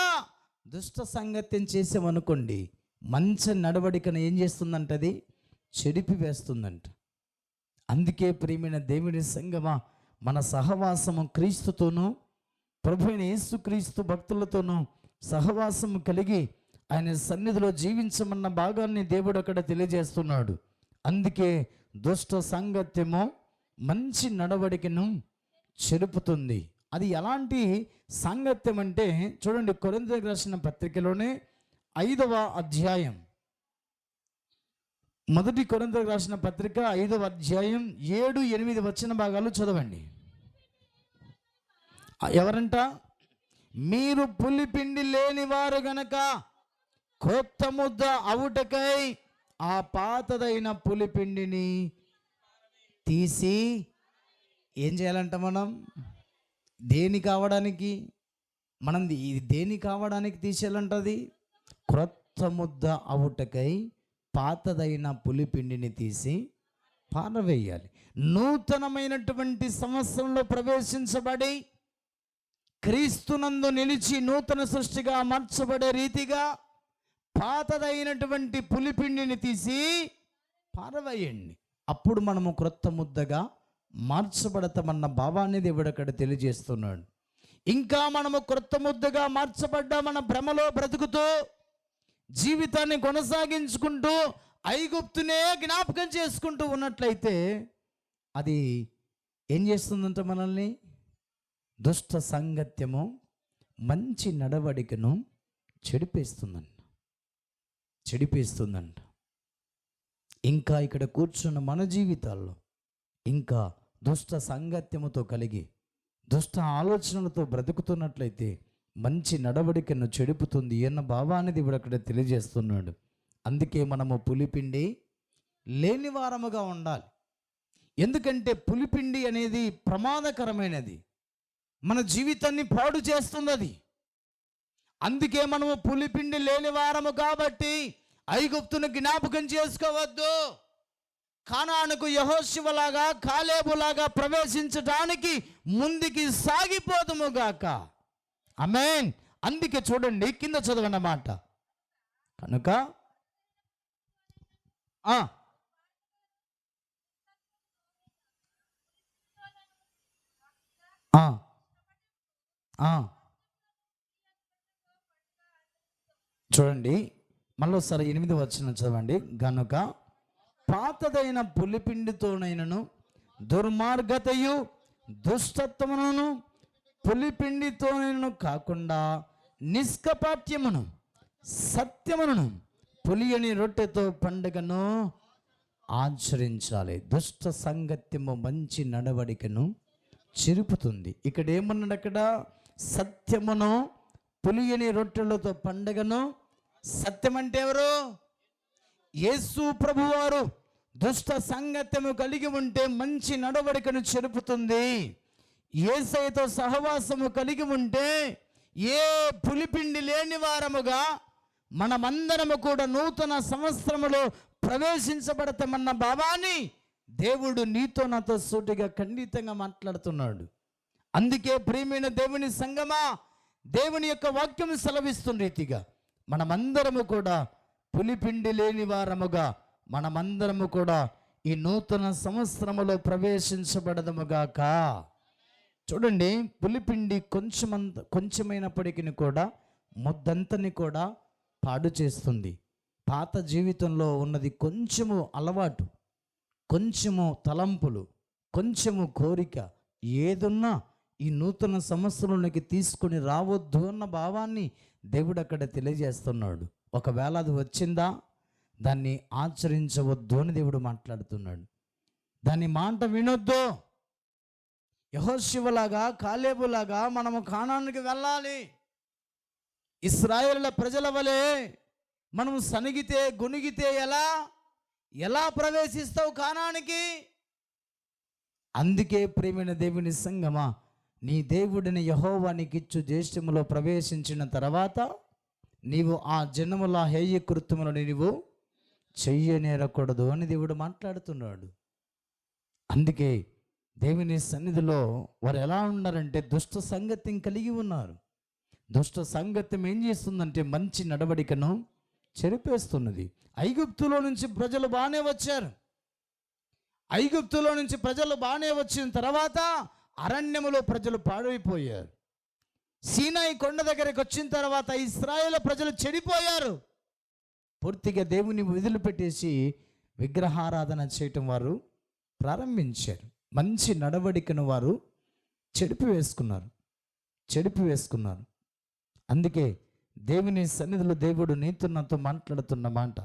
దుష్ట సంగత్యం చేసామనుకోండి, మంచి నడవడికను ఏం చేస్తుందంట, అది చెడిపి వేస్తుందంట. అందుకే ప్రియమైన దేవుని సంగమా, మన సహవాసము క్రీస్తుతోనూ ప్రభువైన యేసుక్రీస్తు భక్తులతోనూ సహవాసము కలిగి ఆయన సన్నిధిలో జీవించమన్న భాగాన్ని దేవుడు అక్కడ తెలియజేస్తున్నాడు. అందుకే దుష్ట సాంగత్యము మంచి నడవడికను చెరుపుతుంది. అది ఎలాంటి సాంగత్యం అంటే చూడండి, కొరింథీయులకు రాసిన పత్రికలోనే 5వ అధ్యాయం, మొదటి కొరింథీయులకు రాసిన పత్రిక 5వ అధ్యాయం 7-8 వచన భాగాలు చదవండి. ఎవరంట? మీరు పులిపిండి లేనివారు గనక క్రొత్త ముద్ద అవుటకై ఆ పాతదైన పులిపిండిని తీసి ఏం చేయాలంట? మనం దేని కావడానికి, మనం దేని కావడానికి తీసేయాలంటది? క్రొత్త ముద్ద అవుటకై పాతదైన పులిపిండిని తీసి పారవేయాలి. నూతనమైనటువంటి సంవత్సరంలో ప్రవేశించబడి క్రీస్తునందు నిలిచి నూతన సృష్టిగా మార్చబడే రీతిగా పాతదైనటువంటి పులిపిండిని తీసి పారవేయండి. అప్పుడు మనము క్రొత్త ముద్దగా మార్చబడతామన్న భావాన్ని దేవుడు అక్కడ తెలియజేస్తున్నాడు. ఇంకా మనము క్రొత్త ముద్దగా మార్చబడ్డా మన భ్రమలో బ్రతుకుతూ జీవితాన్ని కొనసాగించుకుంటూ ఐగుప్తునే జ్ఞాపకం చేసుకుంటూ ఉన్నట్లయితే అది ఏం చేస్తుందంట? మనల్ని దుష్ట సాంగత్యము మంచి నడవడికను చెడిపేస్తుందంట. ఇంకా ఇక్కడ కూర్చున్న మన జీవితాల్లో ఇంకా దుష్ట సాంగత్యముతో కలిగి దుష్ట ఆలోచనలతో బ్రతుకుతున్నట్లయితే మంచి నడవడికను చెడుపుతుంది అన్న భావాన్ని దేవుడు అక్కడ తెలియజేస్తున్నాడు. అందుకే మనము పులిపిండి లేని వారముగా ఉండాలి. ఎందుకంటే పులిపిండి అనేది ప్రమాదకరమైనది, మన జీవితాన్ని పాడు చేస్తున్నది. అందుకే మనము పులిపిండి లేని వారము కాబట్టి ఐగుప్తును జ్ఞాపకం చేసుకోవద్దు. కానానుకు యెహోషువలాగా కాలేబులాగా ప్రవేశించడానికి ముందుకి సాగిపోదుముగాక. ఆమేన్. అందుకే చూడండి, కింద చదవండి మాట. కనుక చూడండి, మళ్ళీసారి 8వ వచనం చదవండి. గనుక పాతదైన పులిపిండితోనైనను దుర్మార్గతయు దుష్టత్వమును పులిపిండితోనైనను కాకుండా నిష్కపట్యమును సత్యమును పులియని రొట్టెతో పండుగను ఆచరించాలి. దుష్ట సంగత్యము మంచి నడవడికను చెరుపుతుంది. ఇక్కడ ఏమన్నాడు? అక్కడ సత్యమును పులియని రొట్టెలతో పండుగను. సత్యం అంటే ఎవరు? యేసు ప్రభువారు. దుష్ట సంగత్యము కలిగి ఉంటే మంచి నడవడికను చెరుపుతుంది. యేసయ్యతో సహవాసము కలిగి ఉంటే ఏ పులిపిండి లేని వారముగా మనమందరము కూడా నూతన సంవత్సరములో ప్రవేశించబడతామన్న భావాన్ని దేవుడు నీతో నాతో సూటిగా ఖండితంగా మాట్లాడుతున్నాడు. అందుకే ప్రియమైన దేవుని సంగమా, దేవుని యొక్క వాక్యం సెలవిస్తున్న రీతిగా మనమందరము కూడా పులిపిండి లేని వారముగా మనమందరము కూడా ఈ నూతన సంవత్సరములో ప్రవేశించబడదముగాక. చూడండి, పులిపిండి కొంచెమైనప్పటికీ కూడా ముద్దంతని కూడా పాడు చేస్తుంది. పాత జీవితంలో ఉన్నది కొంచెము అలవాటు, కొంచెము తలంపులు, కొంచెము కోరిక, ఏదున్నా ఈ నూతన సంవత్సరంలోకి తీసుకొని రావద్దు అన్న భావాన్ని దేవుడు అక్కడ తెలియజేస్తున్నాడు. ఒకవేళ అది వచ్చిందా, దాన్ని ఆచరించవద్దు అని దేవుడు మాట్లాడుతున్నాడు. దాని మాట వినొద్దు. యెహోషువలాగా కాలేబులాగా మనము కానానుకి వెళ్ళాలి. ఇశ్రాయేలుల ప్రజల వలె మనము సనిగితే గొనిగితే ఎలా ప్రవేశిస్తావు కానానికి? అందుకే ప్రియమైన దేవుని సంగమా, నీ దేవుడిని యెహోవా నీకిచ్చు దేశములో ప్రవేశించిన తర్వాత నీవు ఆ జనముల హేయ కృత్యములను నీవు చెయ్యనేరకూడదు అని దేవుడు మాట్లాడుతున్నాడు. అందుకే దేవుని సన్నిధిలో వారు ఎలా ఉన్నారంటే దుష్ట సంగతిని కలిగి ఉన్నారు. దుష్ట సంగత్యం ఏం చేస్తుందంటే మంచి నడవడికను చెరిపేస్తున్నది. ఐగుప్తులో నుంచి ప్రజలు బాగానే వచ్చారు. ఐగుప్తులో నుంచి ప్రజలు బాగానే వచ్చిన తర్వాత అరణ్యములో ప్రజలు పాడైపోయారు. సీనాయి కొండ దగ్గరికి వచ్చిన తర్వాత ఇశ్రాయేలు ప్రజలు చెడిపోయారు. పూర్తిగా దేవుని వదిలిపెట్టేసి విగ్రహారాధన చేయటం వారు ప్రారంభించారు. మంచి నడవడికను వారు చెడిపివేసుకున్నారు. అందుకే దేవుని సన్నిధిలో దేవుడు నీతో నాతో మాట్లాడుతున్న మాట,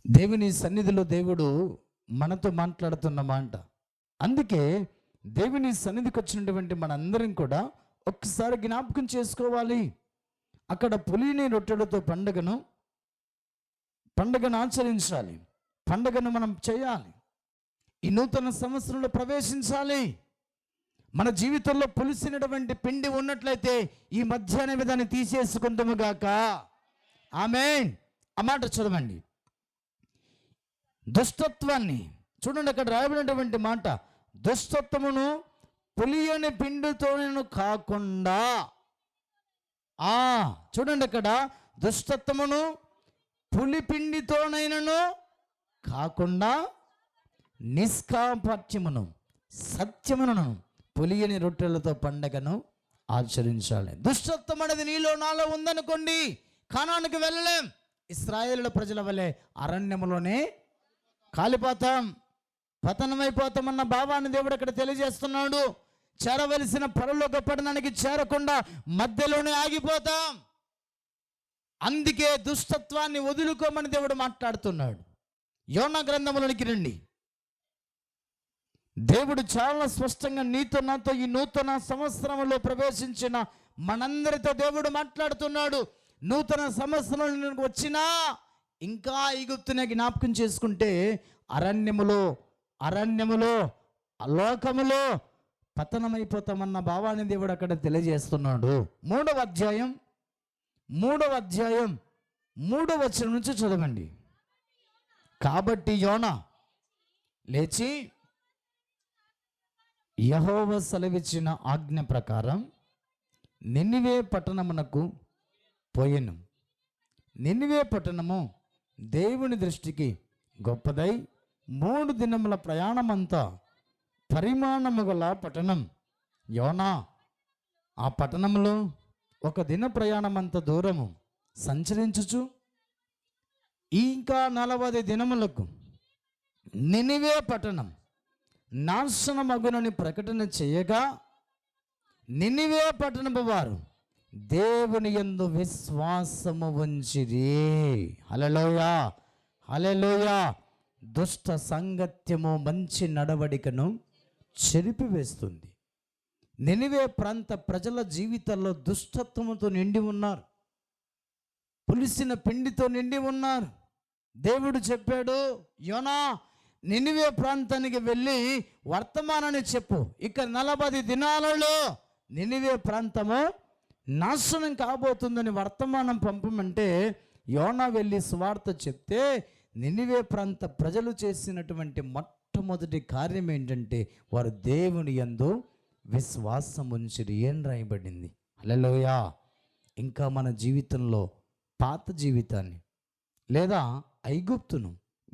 దేవుని సన్నిధిలో దేవుడు మనతో మాట్లాడుతున్న మాట. అందుకే దేవుని సన్నిధికి వచ్చినటువంటి మనందరం కూడా ఒక్కసారి జ్ఞాపకం చేసుకోవాలి. అక్కడ పులిని రొట్టెలతో పండుగను ఆచరించాలి. పండుగను మనం చేయాలి. ఈ నూతన సంవత్సరంలో ప్రవేశించాలి. మన జీవితంలో పులిసినటువంటి పిండి ఉన్నట్లయితే ఈ మధ్యాహ్నం దాన్ని తీసేసుకుంటాము గాక. ఆమేన్. ఆ మాట చదవండి. దుష్టత్వాన్ని చూడండి, అక్కడ రాయబడినటువంటి మాట, దుష్టత్వమును పులియని పిండితోనూ కాకుండా. చూడండి, అక్కడ దుష్టత్వమును పులిపిండితోనైనను కాకుండా నిష్కాపట్యమును సత్యమును పులియని రొట్టెలతో పండగను ఆచరించాలి. దుష్టత్వం అనేది నీలో నాలో ఉందనుకోండి, కానానికి వెళ్ళలేం. ఇశ్రాయేలు ప్రజల వలె అరణ్యములోనే కాలిపోతాం, పతనమైపోతామన్న భావాన్ని దేవుడు అక్కడ తెలియజేస్తున్నాడు. చేరవలసిన పరలోక పట్టణానికి చేరకుండా మధ్యలోనే ఆగిపోతాం. అందుకే దుష్టత్వాన్ని వదులుకోమని దేవుడు మాట్లాడుతున్నాడు. యోనా గ్రంథములోనికి రండి. దేవుడు చాలా స్పష్టంగా నీతో నాతో ఈ నూతన సంవత్సరంలో ప్రవేశించిన మనందరితో దేవుడు మాట్లాడుతున్నాడు. నూతన సంవత్సరం వచ్చినా ఇంకా ఐగుప్తునే జ్ఞాపకం చేసుకుంటే అరణ్యములో లోకములో పతనమైపోతామన్న భావాన్ని దేవుడు అక్కడ తెలియజేస్తున్నాడు. 3వ అధ్యాయం 3వ వచనం నుంచి చదవండి. కాబట్టి యోనా లేచి యెహోవా సెలవిచ్చిన ఆజ్ఞ ప్రకారం నినివే పట్టణమునకు పోయెను. నినివే పట్టణము దేవుని దృష్టికి గొప్పదై 3 దినముల ప్రయాణమంతా పరిమాణము గల పట్టణం. యోనా ఆ పట్టణంలో 1 దిన ప్రయాణమంత దూరము సంచరించుచు ఇంకా 40 దినములకు నినివే పట్టణం నాశనమగునని ప్రకటన చేయగా నినివే పట్టణపు వారు దేవుని యందు విశ్వాసము ఉంచిరి. హల్లెలూయా, హల్లెలూయా. దుష్ట సంగత్యము మంచి నడవడికను చెరిపివేస్తుంది. నినివే ప్రాంత ప్రజల జీవితాల్లో దుష్టత్వముతో నిండి ఉన్నారు, పులిసిన పిండితో నిండి ఉన్నారు. దేవుడు చెప్పాడు, యోనా నినివే ప్రాంతానికి వెళ్ళి వర్తమానాన్ని చెప్పు. ఇక 40 దినాలలో నినివే ప్రాంతము నాశనం కాబోతుందని వర్తమానం పంపమంటే యోనా వెళ్ళి సువార్త చెప్తే నినివే ప్రాంత ప్రజలు చేసినటువంటి మొట్టమొదటి కార్యం ఏంటంటే వారు దేవుని యందు విశ్వాసం ఉంచిరి. ఏం రాయబడింది? హల్లెలూయా. ఇంకా మన జీవితంలో పాత జీవితాన్ని లేదా ఐగుప్తును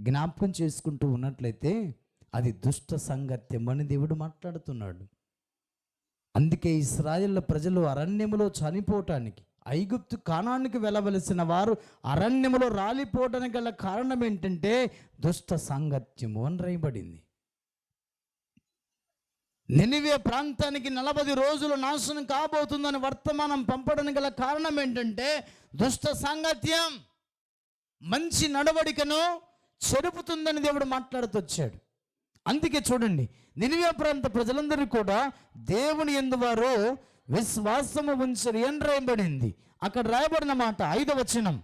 జ్ఞాపకం చేసుకుంటూ ఉన్నట్లయితే అది దుష్ట సంగత్యం అని దేవుడు మాట్లాడుతున్నాడు. అందుకే ఇశ్రాయేలు ప్రజలు అరణ్యములో చనిపోవటానికి, ఐగుప్తు కానానికి వెళ్ళవలసిన వారు అరణ్యములో రాలిపోవడానికి గల కారణం ఏంటంటే దుష్ట సంగత్యము అని రాయబడింది. నినివే ప్రాంతానికి 40 రోజులు నాశనం కాబోతుందని వర్తమానం పంపడానికి గల కారణం ఏంటంటే దుష్ట సాంగత్యం మంచి నడవడికను చెరుపుతుందని దేవుడు మాట్లాడుతూ వచ్చాడు. అందుకే చూడండి, నినివే ప్రాంత ప్రజలందరూ కూడా దేవుని యందు వారు విశ్వాసము ఉంచరు అని రాయబడింది. అక్కడ రాయబడిన మాట 5వ వచనం,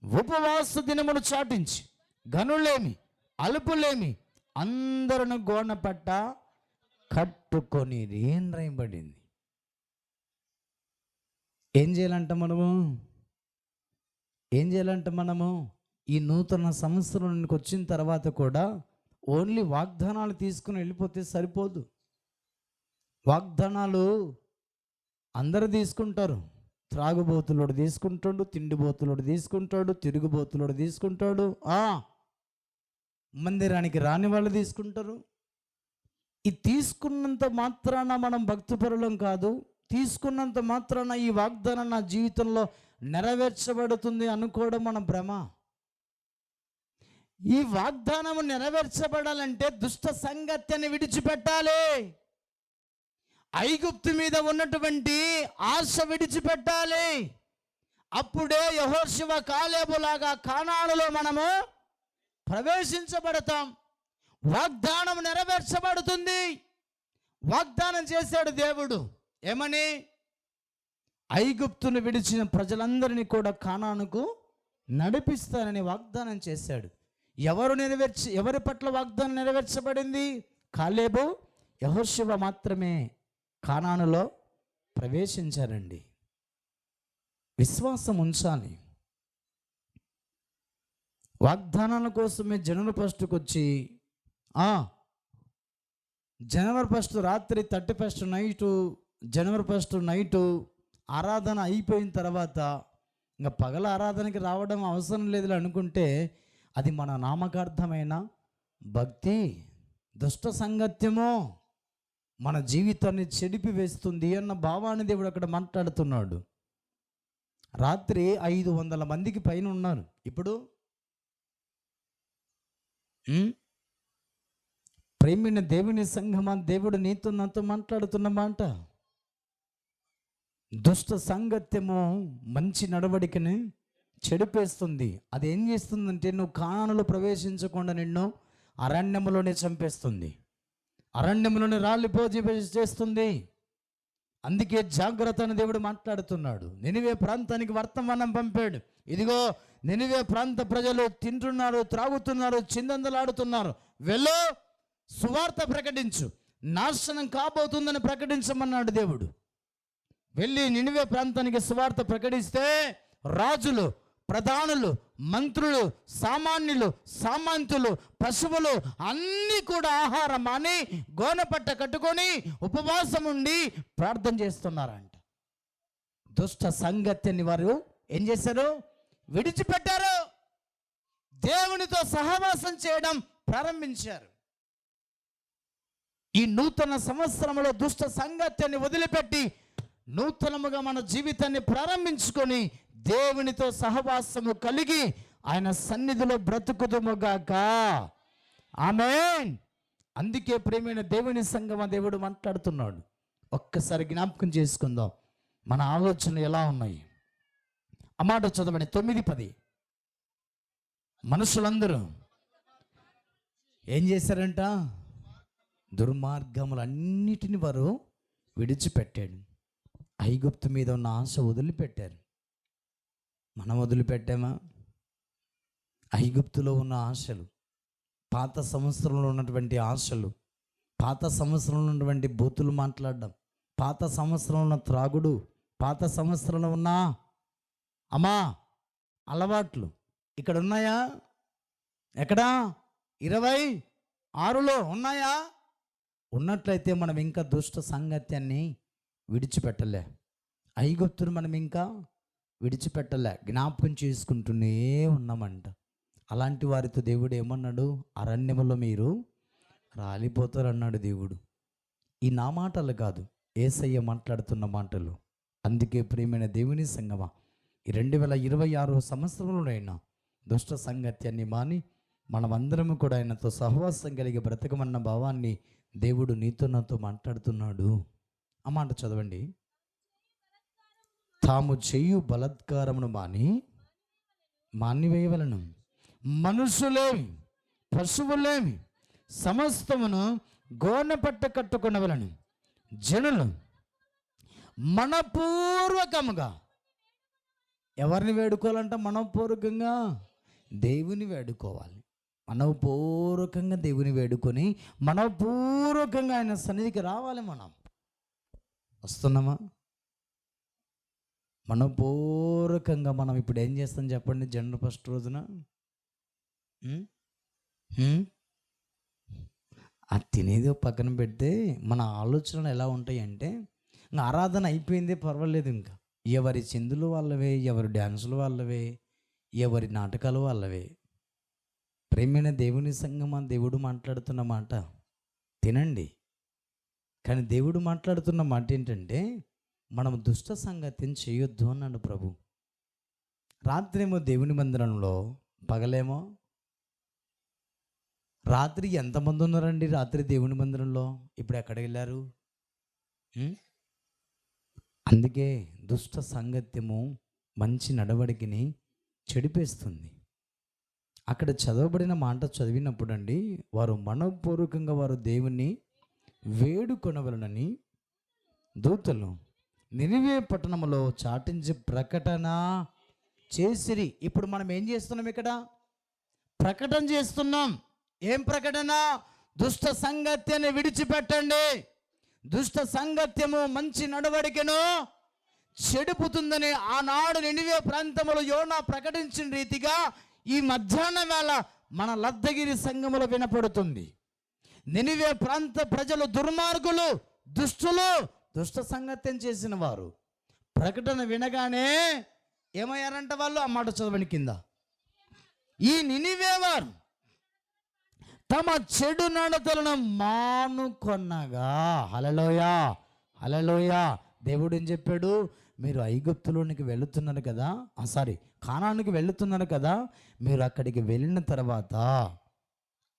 ఉపవాస దినమును చాటించి గనులేమి అలుపులేమి అందరూ గోనపట్ట కట్టుకొని ఏం రాయబడింది. ఏం చేయాలంట మనము? ఏం చేయాలంట మనము? ఈ నూతన సంవత్సరంలోకి వచ్చిన తర్వాత కూడా ఓన్లీ వాగ్దానాలు తీసుకుని వెళ్ళిపోతే సరిపోదు. వాగ్దానాలు అందరూ తీసుకుంటారు. త్రాగుబోతులోడు తీసుకుంటాడు, తిండిబోతులోడు తీసుకుంటాడు, తిరుగుబోతులోడు తీసుకుంటాడు, మందిరానికి రాని వాళ్ళు తీసుకుంటారు. ఈ తీసుకున్నంత మాత్రాన మనం భక్తిపరులం కాదు. తీసుకున్నంత మాత్రాన ఈ వాగ్దానం నా జీవితంలో నెరవేర్చబడుతుంది అనుకోవడం మన భ్రమ. ఈ వాగ్దానం నెరవేర్చబడాలంటే దుష్ట సంగత్యాన్ని విడిచిపెట్టాలి. ఐగుప్తు మీద ఉన్నటువంటి ఆశ విడిచిపెట్టాలి. అప్పుడే యెహోషువ కాలేబులాగా కానానులో మనము ప్రవేశించబడతాం. వాగ్దానం నెరవేర్చబడుతుంది. వాగ్దానం చేశాడు దేవుడు. ఏమని? ఐగుప్తును విడిచిన ప్రజలందరినీ కూడా కానానుకు నడిపిస్తానని వాగ్దానం చేశాడు. ఎవరి పట్ల వాగ్దానం నెరవేర్చబడింది? కాలేబు, యెహోషువ మాత్రమే కానానులో ప్రవేశించారండి. విశ్వాసం ఉంచాలి. వాగ్దానాల కోసమే జనవరి ఫస్ట్కి వచ్చి జనవరి ఫస్ట్ రాత్రి 31st నైటు, జనవరి ఫస్ట్ నైటు ఆరాధన అయిపోయిన తర్వాత ఇంకా పగల ఆరాధనకి రావడం అవసరం లేదు అనుకుంటే అది మన నామకార్థమైన భక్తి. దుష్ట సంగత్యము మన జీవితాన్ని చెడిపి వేస్తుంది అన్న భావాన్ని దేవుడు అక్కడ మాట్లాడుతున్నాడు. రాత్రి 500 మందికి పైన ఉన్నారు. ఇప్పుడు ప్రేమైన దేవుని సంఘమా, దేవుడు నీతో నాతో మాట్లాడుతున్న మాట. దుష్ట సంగత్యము మంచి నడవడికని చెడిపేస్తుంది. అది ఏం చేస్తుందంటే నువ్వు కానానులో ప్రవేశించకుండా నిన్ను అరణ్యములోనే చంపేస్తుంది, అరణ్యంలోనే చేస్తుంది. అందుకే జాగ్రత్త అని దేవుడు మాట్లాడుతున్నాడు. నినివే ప్రాంతానికి వర్తమానం పంపాడు. ఇదిగో నినివే ప్రాంత ప్రజలు తింటున్నారు, త్రాగుతున్నారు, చిందందలాడుతున్నారు. వెళ్ళు, సువార్త ప్రకటించు, నాశనం కాబోతుందని ప్రకటించమన్నాడు దేవుడు. వెళ్ళి నినివే ప్రాంతానికి సువార్త ప్రకటిస్తే రాజులు, ప్రధానులు, మంత్రులు, సామాన్యులు, సామంతులు, పశువులు అన్నీ కూడా ఆహారం మాని గోనెపట్ట కట్టుకొని ఉపవాసం ఉండి ప్రార్థన చేస్తున్నారంట. దుష్ట సంగత్యాన్ని వారు ఏం చేశారు? విడిచిపెట్టారు. దేవునితో సహవాసం చేయడం ప్రారంభించారు. ఈ నూతన సంవత్సరంలో దుష్ట సంగత్యాన్ని వదిలిపెట్టి నూతనముగా మన జీవితాన్ని ప్రారంభించుకొని దేవునితో సహవాసము కలిగి ఆయన సన్నిధిలో బ్రతుకుదుముగాక. ఆమేన్. అందుకే ప్రేమైన దేవుని సంగమా దేవుడు మాట్లాడుతున్నాడు. ఒక్కసారి జ్ఞాపకం చేసుకుందాం మన ఆలోచనలు ఎలా ఉన్నాయి. ఆ మాట చదవండి. 9-10. మనుషులందరూ ఏం చేశారంట? దుర్మార్గములన్నిటిని వారు విడిచిపెట్టాడు. ఐగుప్తు మీద ఉన్న ఆశ వదిలిపెట్టారు. మనం వదిలిపెట్టామా? ఐగుప్తులో ఉన్న ఆశలు, పాత సంవత్సరంలో ఉన్నటువంటి ఆశలు, పాత సంవత్సరంలో ఉన్నటువంటి బూతులు మాట్లాడడం, పాత సంవత్సరంలో ఉన్న త్రాగుడు, పాత సంవత్సరంలో ఉన్న అలవాట్లు ఇక్కడ ఉన్నాయా? ఎక్కడా? 26లో ఉన్నాయా? ఉన్నట్లయితే మనం ఇంకా దుష్ట సంగత్యాన్ని విడిచిపెట్టలే. ఐగుప్తును మనం ఇంకా విడిచిపెట్టలే, జ్ఞాపకం చేసుకుంటూనే ఉన్నామంట. అలాంటి వారితో దేవుడు ఏమన్నాడు? అరణ్యములో మీరు రాలిపోతారు అన్నాడు దేవుడు. ఈ నా మాటలు కాదు, యేసయ్య మాట్లాడుతున్న మాటలు. అందుకే ప్రియమైన దేవుని సంగమా, ఈ 2026 సంవత్సరంలోనైనా దుష్ట సంగత్యాన్ని మాని మనమందరము కూడా ఆయనతో సహవాసం కలిగి బ్రతకమన్న భావాన్ని దేవుడు నీతో నాతో మాట్లాడుతున్నాడు. ఆ మాట చదవండి. తాము చేయు బలాత్కారమును మానివేయవలను. మనుషులేమి, పశువులేమి సమస్తమును గోనెపట్ట కట్టుకొనవలను. జనులు మనపూర్వకముగా ఎవరిని వేడుకోవాలంట? మనపూర్వకంగా దేవుని వేడుకోవాలి. మనపూర్వకంగా దేవుని వేడుకొని మనపూర్వకంగా ఆయన సన్నిధికి రావాలి. మనం వస్తున్నామా? మనపూర్వకంగా మనం ఇప్పుడు ఏం చేస్తాం చెప్పండి జనవరి ఫస్ట్ రోజున? ఉమ్? ఉమ్? అది తినేది ఒక పక్కన పెడితే మన ఆలోచనలు ఎలా ఉంటాయి అంటే, ఇంకా ఆరాధన అయిపోయింది పర్వాలేదు, ఇంకా ఎవరి చిందులు వాళ్ళవే, ఎవరి డ్యాన్సులు వాళ్ళవే, ఎవరి నాటకాలు వాళ్ళవే. ప్రేమైన దేవుని సంగమా, దేవుడు మాట్లాడుతున్న మాట తినండి. కానీ దేవుడు మాట్లాడుతున్న మాట ఏంటంటే, మనం దుష్ట సంగతిని చేయొద్దు అన్నాడు ప్రభు. రాత్రేమో దేవుని మందిరంలో, పగలేమో రాత్రి ఎంతమంది ఉన్నారండి రాత్రి దేవుని మందిరంలో? ఇప్పుడు ఎక్కడికి వెళ్ళారు? ఉం? అందుకే దుష్ట సంగత్యము మంచి నడవడికని చెడిపేస్తుంది. అక్కడ చదవబడిన మాట చదివినప్పుడు అండి, వారు మనపూర్వకంగా వారు దేవుణ్ణి వేడుకొనవలనని దూతలు నినివే పట్టణములో చాటించి ప్రకటన చేసిరి. ఇప్పుడు మనం ఏం చేస్తున్నాం? ఇక్కడ ప్రకటన చేస్తున్నాం. ఏం ప్రకటన? దుష్ట సంగత్యాన్ని విడిచిపెట్టండి, దుష్ట సంగత్యము మంచి నడవడికను చెడుపుతుందని ఆనాడు నినివే ప్రాంతములో యోనా ప్రకటించిన రీతిగా ఈ మధ్యాహ్నం వేళ మన లద్దగిరి సంఘములో వినపడుతుంది. నినివే ప్రాంత ప్రజలు దుర్మార్గులు, దుష్టులు, దుష్ట సంగత్యం చేసిన వారు. ప్రకటన వినగానే ఏమయ్యారంట వాళ్ళు? ఆ మాట చదవండి కింద. ఈ నినివే వారు తమ చెడు నడతలను మానుకొనగా. హల్లెలూయా, హల్లెలూయా. దేవుడు ఏం చెప్పాడు? మీరు ఐగుప్తులోనికి వెళుతున్నారు కదా, కానానికి వెళుతున్నారు కదా, మీరు అక్కడికి వెళ్ళిన తర్వాత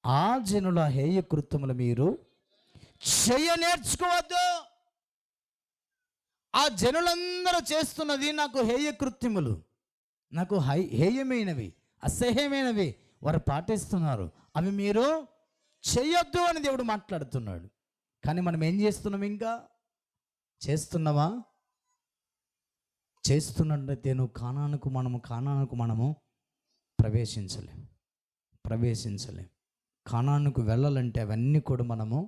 ఆ జనుల హేయ కృత్యములు మీరు చెయ్య నేర్చుకోవద్దు. ఆ జనులందరూ చేస్తున్నది నాకు హేయ కృత్యములు, నాకు హేయమైనవి, అసహ్యమైనవి వారు పాటిస్తున్నారు, అవి మీరు చెయ్యొద్దు అని దేవుడు మాట్లాడుతున్నాడు. కానీ మనం ఏం చేస్తున్నాం? ఇంకా చేస్తున్నావా? చేస్తున్నట్లయితే నువ్వు కానానుకు మనము ప్రవేశించలేం. కానానుకు వెళ్ళాలంటే అవన్నీ కూడా మనము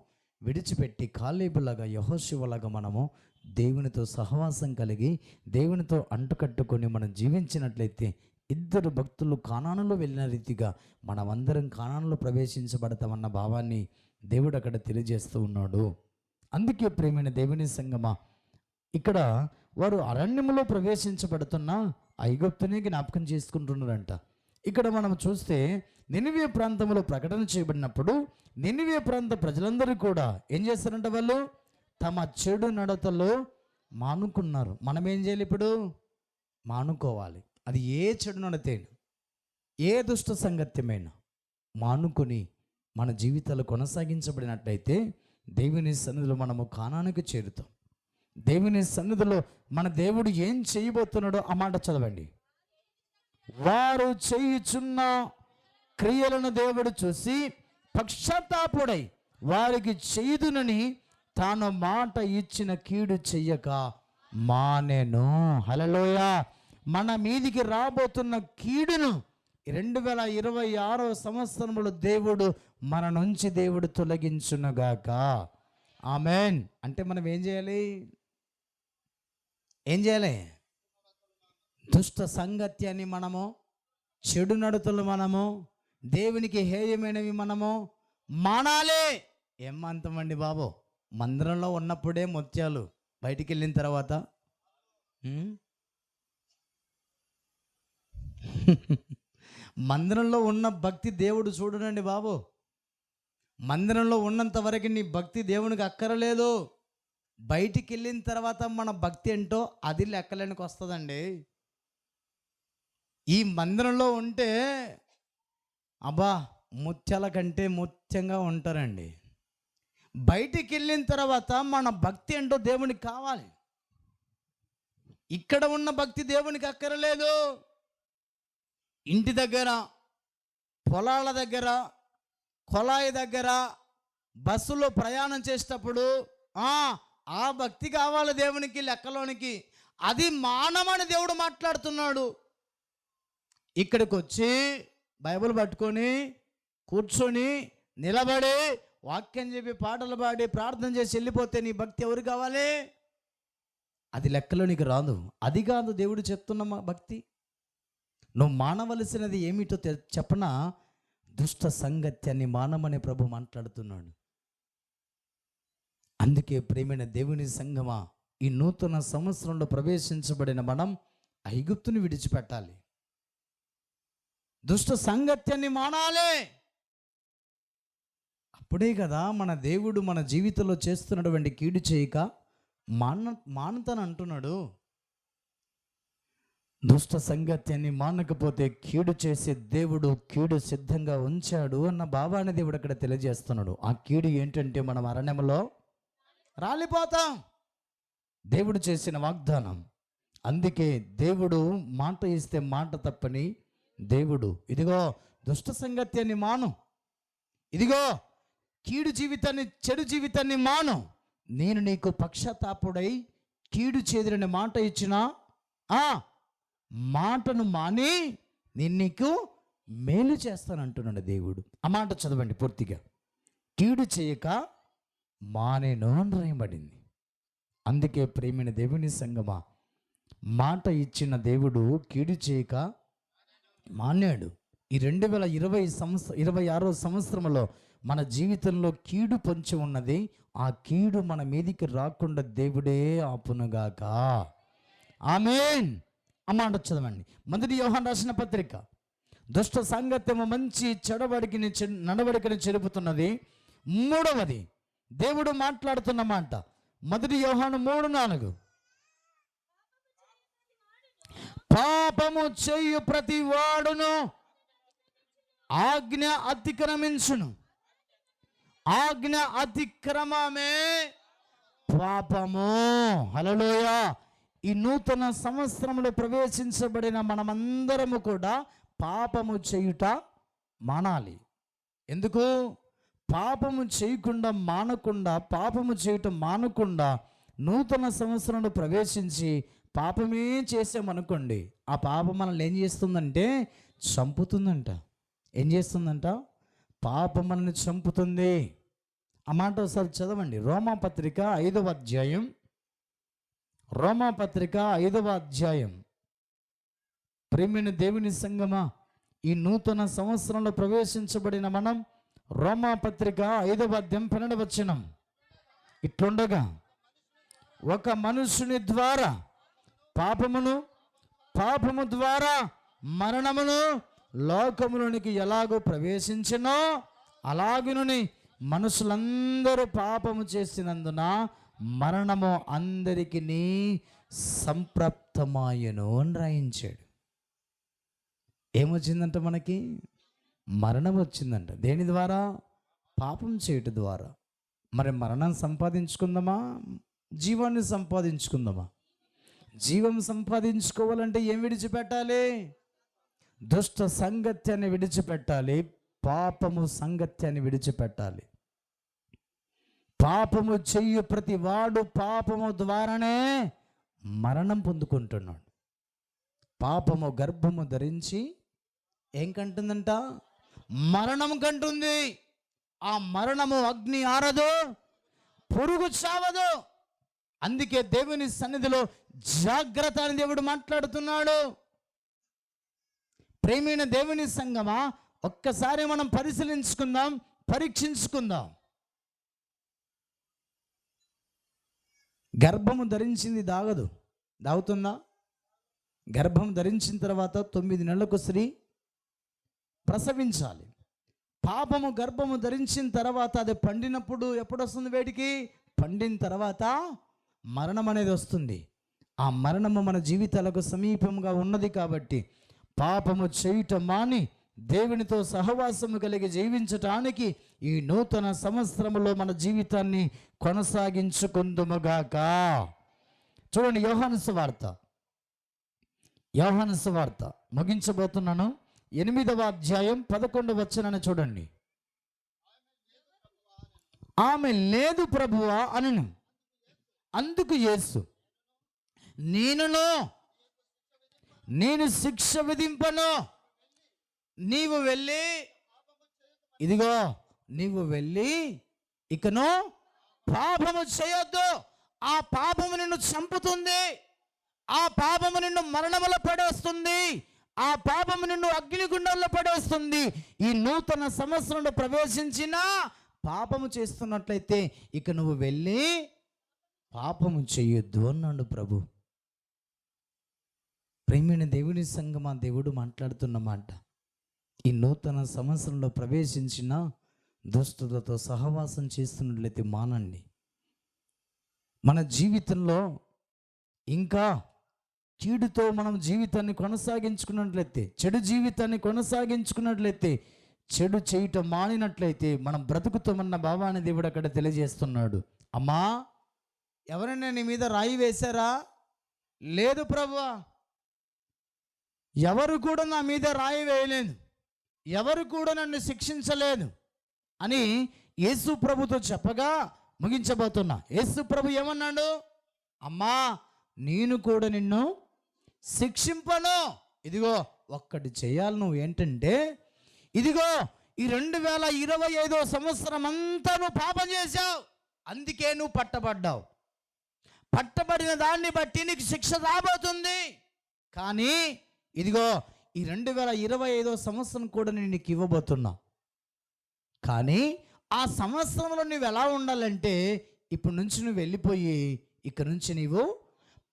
విడిచిపెట్టి కాలేబులాగా, యెహోషువలాగా మనము దేవునితో సహవాసం కలిగి దేవునితో అంటుకట్టుకొని మనం జీవించినట్లయితే, ఇద్దరు భక్తులు కానానులో వెళ్ళిన రీతిగా మనమందరం కానానులో ప్రవేశించబడతామన్న భావాన్ని దేవుడు అక్కడ తెలియజేస్తూ ఉన్నాడు. అందుకే ప్రేమైన దేవుని సంగమా, ఇక్కడ వారు అరణ్యములో ప్రవేశించబడుతున్న ఐగుప్తుని జ్ఞాపకం చేసుకుంటున్నారంట. ఇక్కడ మనం చూస్తే నినివే ప్రాంతంలో ప్రకటన చేయబడినప్పుడు నినివే ప్రాంత ప్రజలందరూ కూడా ఏం చేస్తారంట? వాళ్ళు తమ చెడు నడతలో మానుకున్నారు. మనం ఏం చేయాలి? ఇప్పుడు మానుకోవాలి. అది ఏ చెడు నడతైనా, ఏ దుష్ట సంగత్యమైనా మానుకొని మన జీవితాలు కొనసాగించబడినట్లయితే దేవుని సన్నిధిలో మనము కానానికి చేరుతాం. దేవుని సన్నిధిలో మన దేవుడు ఏం చేయబోతున్నాడో ఆ మాట చదవండి. వారు చేయుచున్న క్రియలను దేవుడు చూసి పశ్చాత్తాపుడై వారికి చేయుదునని తాను మాట ఇచ్చిన కీడు చెయ్యక మానెను. హల్లెలూయా. మన మీదికి రాబోతున్న కీడును 2026 సంవత్సరంలో దేవుడు మన నుంచి దేవుడు తొలగించునుగాక. ఆమెన్. అంటే మనం ఏం చేయాలి? దుష్ట సంగత్యాన్ని మనము, చెడు నడతలు మనము, దేవునికి హేయమైనవి మనము మానాలి. ఏమంతమండి బాబు, మందిరంలో ఉన్నప్పుడే ముత్యాలు, బయటికి వెళ్ళిన తర్వాత మందిరంలో ఉన్న భక్తి దేవుడు చూడనండి బాబు. మందిరంలో ఉన్నంత వరకు నీ భక్తి దేవునికి అక్కరలేదు. బయటికి వెళ్ళిన తర్వాత మన భక్తి ఏంటో అది లెక్కలేనికి వస్తుందండి. ఈ మందిరంలో ఉంటే అబ్బా ముత్యాల కంటే ముత్యంగా ఉంటారండి. బయటికి వెళ్ళిన తర్వాత మన భక్తి ఏంటో దేవునికి కావాలి. ఇక్కడ ఉన్న భక్తి దేవునికి అక్కరలేదు. ఇంటి దగ్గర, పొలాల దగ్గర, కొలాయి దగ్గర, బస్సులో ప్రయాణం చేసేటప్పుడు ఆ భక్తి కావాలి దేవునికి, లెక్కలోనికి. అది మానమని దేవుడు మాట్లాడుతున్నాడు. ఇక్కడికి వచ్చి బైబిల్ పట్టుకొని కూర్చొని నిలబడి వాక్యం చెప్పి పాటలు పాడి ప్రార్థన చేసి వెళ్ళిపోతే నీ భక్తి ఎవరు కావాలి? అది లెక్కలోనికి రాదు. అది కాదు దేవుడు చెప్తున్న భక్తి. నువ్వు మానవలసినది ఏమిటో చెప్పనా? దుష్ట సంగత్యాన్ని మానమని ప్రభు మాట్లాడుతున్నాడు. అందుకే ప్రేమైన దేవుని సంగమా, ఈ నూతన సంవత్సరంలో ప్రవేశించబడిన మనం ఐగుప్తుని విడిచిపెట్టాలి. దుష్ట సంగత్యాన్ని మానాలి. అప్పుడే కదా మన దేవుడు మన జీవితంలో చేస్తున్నటువంటి కీడు చేయక మానుతాను అంటున్నాడు. దుష్ట సంగత్యాన్ని మానకపోతే కీడు చేసే దేవుడు కీడు సిద్ధంగా ఉంచాడు అన్న భావాన్ని దేవుడు అక్కడ తెలియజేస్తున్నాడు. ఆ కీడు ఏంటంటే మనం అరణ్యంలో రాలిపోతాం. దేవుడు చేసిన వాగ్దానం. అందుకే దేవుడు మాట ఇస్తే మాట తప్పని దేవుడు. ఇదిగో దుష్ట సంగత్యాన్ని మాను, ఇదిగో కీడు జీవితాన్ని, చెడు జీవితాన్ని మాను, నేను నీకు పక్షతాపుడై కీడు చేదురని మాట ఇచ్చిన ఆ మాటను మాని నేను నీకు మేలు చేస్తానంటున్నాడు దేవుడు. ఆ మాట చదవండి పూర్తిగా. కీడు చేయక మానేను అని రాయబడింది. అందుకే ప్రేమైన దేవుని సంగమా, మాట ఇచ్చిన దేవుడు కీడు చేయక మానాడు. ఈ 2026వ సంవత్సరంలో మన జీవితంలో కీడు పొంచి ఉన్నది. ఆ కీడు మన మీదికి రాకుండా దేవుడే ఆపునుగాక. ఆమేన్. ఆ మాట చదవండి. 1 యోహాను రాసిన పత్రిక. దుష్ట సాంగత్యము మంచి నడవడికని చెరుపుతున్నది. 3వది దేవుడు మాట్లాడుతున్న మాట 1 యోహాను 3:4. పాపము చేయు ప్రతి వాడును ఆజ్ఞ అతిక్రమించును. ఆజ్ఞ అతిక్రమమే పాపము. హల్లెలూయా. ఈ నూతన సంవత్సరంలో ప్రవేశించబడిన మనమందరము కూడా పాపము చేయుట మానాలి. ఎందుకు? పాపము చేయకుండా పాపము చేయటం మానకుండా నూతన సంవత్సరంలో ప్రవేశించి పాపమే చేసామనుకోండి, ఆ పాపం మనల్ని ఏం చేస్తుందంటే చంపుతుందంట. ఏం చేస్తుందంట? పాపం మనల్ని చంపుతుంది. ఆ మాట ఒకసారి చదవండి. రోమాపత్రిక 5వ అధ్యాయం. రోమాపత్రిక 5వ అధ్యాయం. ప్రేమైన దేవుని సంగమా, ఈ నూతన సంవత్సరంలో ప్రవేశించబడిన మనం రోమాపత్రిక 5వ అధ్యాయం 12వ వచనం. ఇట్లుండగా ఒక మనుషుని ద్వారా పాపము ద్వారా మరణమును లోకములోనికి ఎలాగో ప్రవేశించినో అలాగునని మనుషులందరూ పాపము చేసినందున మరణము అందరికీ సంప్రాప్తమాయను అని రాయించాడు. ఏమొచ్చిందంట? మనకి మరణం వచ్చిందంట. దేని ద్వారా? పాపం చేయటం ద్వారా. మరి మరణం సంపాదించుకుందామా, జీవాన్ని సంపాదించుకుందామా? జీవం సంపాదించుకోవాలంటే ఏం విడిచిపెట్టాలి? దుష్ట సంగత్యాన్ని విడిచిపెట్టాలి. పాపము సంగత్యాన్ని విడిచిపెట్టాలి. పాపము చెయ్యు ప్రతి వాడు పాపము ద్వారానే మరణం పొందుకుంటున్నాడు. పాపము గర్భము ధరించి ఏం కంటుందంట? మరణం కంటుంది. ఆ మరణము అగ్ని ఆరదు, పురుగు చావదు. అందుకే దేవుని సన్నిధిలో జాగ్రత్త అని దేవుడు మాట్లాడుతున్నాడు. ప్రేమైన దేవుని సంగమా, ఒక్కసారి మనం పరిశీలించుకుందాం, పరీక్షించుకుందాం. గర్భము ధరించింది దాగుతుందా? గర్భం ధరించిన తర్వాత 9 నెలలకు స్త్రీ ప్రసవించాలి. పాపము గర్భము ధరించిన తర్వాత అది పండినప్పుడు ఎప్పుడు వస్తుంది? వేడికి పండిన తర్వాత మరణం అనేది వస్తుంది. ఆ మరణము మన జీవితాలకు సమీపంగా ఉన్నది. కాబట్టి పాపము చేయటం మాని దేవునితో సహవాసము కలిగి జీవించటానికి ఈ నూతన సంవత్సరములో మన జీవితాన్ని కొనసాగించుకుందుముగాక. చూడండి, యోహాను సువార్త ముగించబోతున్నాను. 8వ అధ్యాయం 11వ వచనాన్ని చూడండి. ఆమె లేదు ప్రభువా అనెను. అందుకు యేసు, నేను శిక్ష విధింపను, నీవు వెళ్ళి ఇకను పాపము చేయొద్దు. ఆ పాపము నిన్ను చంపుతుంది, ఆ పాపము నిన్ను మరణములో పడేస్తుంది, ఆ పాపము నిన్ను అగ్నిగుండంలో పడేస్తుంది. ఈ నూతన సంవత్సరంలో ప్రవేశించిన పాపము చేస్తున్నట్లయితే ఇక నువ్వు వెళ్ళి పాపము చేయొద్దు అన్నాడు ప్రభు. ప్రేమైన దేవుని సంగమా, దేవుడు మాట్లాడుతున్న మాట, ఈ నూతన సంవత్సరంలో ప్రవేశించిన దుస్తులతో సహవాసం చేస్తున్నట్లయితే మానండి. మన జీవితంలో ఇంకా కీడుతో మనం జీవితాన్ని కొనసాగించుకున్నట్లయితే, చెడు జీవితాన్ని కొనసాగించుకున్నట్లయితే, చెడు చేయటం మానినట్లయితే మనం బ్రతుకుతామన్న భావాన్ని దేవుడు అక్కడ తెలియజేస్తున్నాడు. అమ్మా, ఎవరైనా నీ మీద రాయి వేశారా? లేదు ప్రభువా, ఎవరు కూడా నా మీద రాయి వేయలేదు, ఎవరు కూడా నన్ను శిక్షించలేదు అని యేసు ప్రభుతో చెప్పగా ముగించబోతున్నా. యేసు ప్రభు ఏమన్నాడు? అమ్మా, నేను కూడా నిన్ను శిక్షింపను. ఇదిగో ఒక్కటి చేయాలి నువ్వు, ఏంటంటే ఇదిగో ఈ 2025 సంవత్సరం అంతా నువ్వు పాపం చేశావు, అందుకే నువ్వు పట్టబడ్డావు. పట్టబడిన దాన్ని బట్టి నీకు శిక్ష రాబోతుంది. కానీ ఇదిగో ఈ 2025 సంవత్సరం కూడా నేను నీకు ఇవ్వబోతున్నా. కానీ ఆ సంవత్సరంలో నువ్వు ఎలా ఉండాలంటే, ఇప్పటి నుంచి నువ్వు వెళ్ళిపోయి ఇక్కడ నుంచి నీవు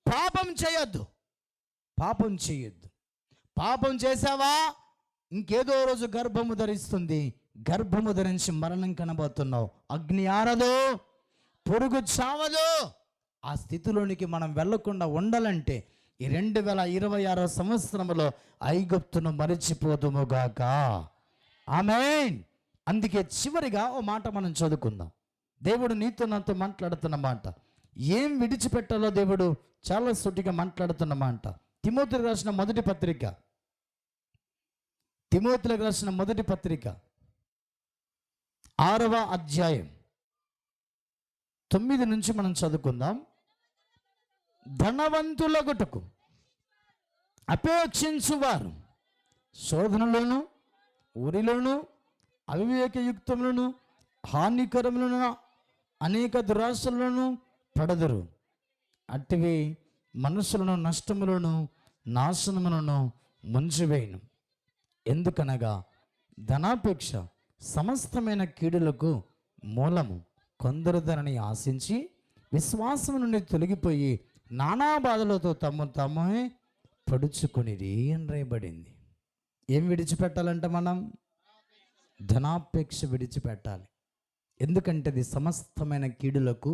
పాపం చేయొద్దు. పాపం చేయొద్దు. పాపం చేసావా, ఇంకేదో రోజు గర్భము ధరిస్తుంది, గర్భము ధరించి మరణం కనబోతున్నావు. అగ్ని ఆరదు, పొరుగు చావదు. ఆ స్థితిలోనికి మనం వెళ్లకుండా ఉండాలంటే ఈ 2026 సంవత్సరంలో ఐగుప్తును మరిచిపోదుముగాక. ఆమేన్. అందుకే చివరిగా ఓ మాట మనం చదువుకుందాం. దేవుడు నీతో నాతో మాట్లాడుతున్న మాట, ఏం విడిచిపెట్టాలో దేవుడు చాలా సూటిగా మాట్లాడుతున్న మాట. తిమోతికి రాసిన మొదటి పత్రిక, తిమోతికి రాసిన మొదటి పత్రిక 6వ అధ్యాయం 9 నుంచి మనం చదువుకుందాం. ధనవంతులగుటకు అపేక్షించువారు శోధనలోను, ఊరిలోను, అవివేకయుక్తములను, హానికరములను, అనేక దురాశలను పడదురు. అట్టివి మనుషులను నష్టములను, నాశనములను ముంచివేయును. ఎందుకనగా ధనాపేక్ష సమస్తమైన కీడులకు మూలము. కొందరు దానిని ఆశించి విశ్వాసం నుండి తొలగిపోయి నానా బాధలతో తామే పడుచుకొనిరి అని రాయబడింది. ఏం విడిచిపెట్టాలంటే మనం ధనాపేక్ష విడిచిపెట్టాలి. ఎందుకంటే అది సమస్తమైన కీడులకు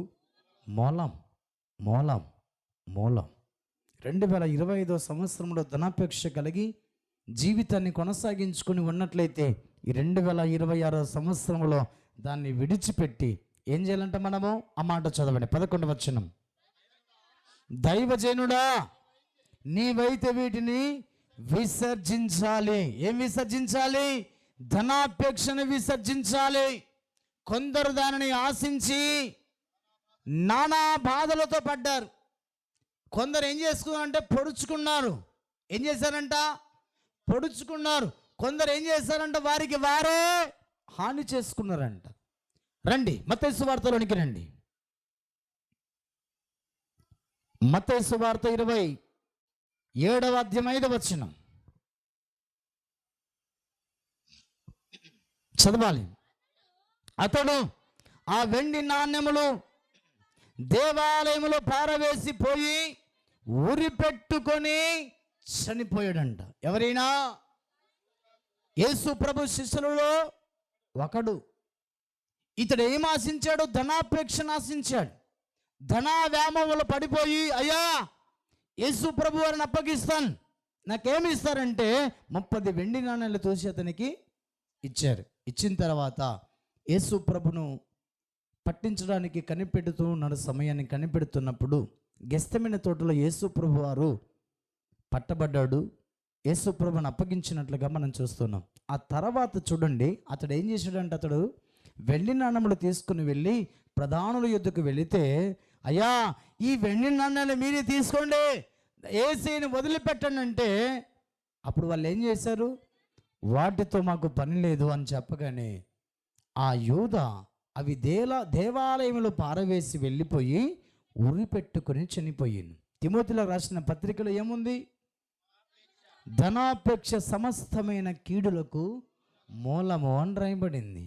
మూలం. 2025 సంవత్సరంలో ధనాపేక్ష కలిగి జీవితాన్ని కొనసాగించుకొని ఉన్నట్లయితే ఈ 2026 సంవత్సరంలో దాన్ని విడిచిపెట్టి ఏం చేయాలంటే మనము ఆ మాట చదవండి. 11వ వచనం, దైవజనుడా నీవైతే వీటిని విసర్జించాలి. ఏం విసర్జించాలి? ధనాపేక్షను విసర్జించాలి. కొందరు దానిని ఆశించి నానా బాధలతో పడ్డారు. కొందరు ఏం చేసుకున్నారంటే పొడుచుకున్నారు. ఏం చేశారంట? పొడుచుకున్నారు. కొందరు ఏం చేశారంట? వారికి వారే హాని చేసుకున్నారంట. రండి మత్తయి సువార్తలోనికి రండి. మత్తయి సువార్త 27వ అధ్యాయం 5వ వచనం చదవాలి. అతడు ఆ వెండి నాణ్యములు దేవాలయములో పారవేసి పోయి ఉరి పెట్టుకొని చనిపోయాడంట. ఎవరైనా? యేసు ప్రభు శిష్యులలో ఒకడు. ఇతడు ఏం ఆశించాడు? ధనాపేక్షను ఆశించాడు. ధనా వ్యామోహంలో పడిపోయి, అయ్యా యేసు ప్రభు వారిని అప్పగిస్తాను, నాకేమి ఇస్తారంటే 30 వెండి నాణ్యాలు తోసి అతనికి ఇచ్చారు. ఇచ్చిన తర్వాత యేసు ప్రభును పట్టించడానికి కనిపెడుతూ ఉన్నాడు. సమయాన్ని కనిపెడుతున్నప్పుడు గెస్తమైన తోటలో యేసు ప్రభు వారు పట్టబడ్డాడు. యేసు ప్రభుని అప్పగించినట్లుగా మనం చూస్తున్నాం. ఆ తర్వాత చూడండి, అతడు ఏం చేశాడంటే, అతడు వెండి నాణ్యములు తీసుకుని వెళ్ళి ప్రధానుల యొద్దకు వెళితే, అయ్యా ఈ వెండి నాణ్యాలు మీరే తీసుకోండి, యేసుని వదిలిపెట్టండి అంటే, అప్పుడు వాళ్ళు ఏం చేశారు? వాటితో మాకు పని లేదు అని చెప్పగానే ఆ యూద అవి దేవాలయంలో పారవేసి వెళ్ళిపోయి ఉరి పెట్టుకొని చనిపోయాను. తిమోతిలో రాసిన పత్రికలో ఏముంది? ధనాపేక్ష సమస్తమైన కీడులకు మూలము అని రాయబడింది.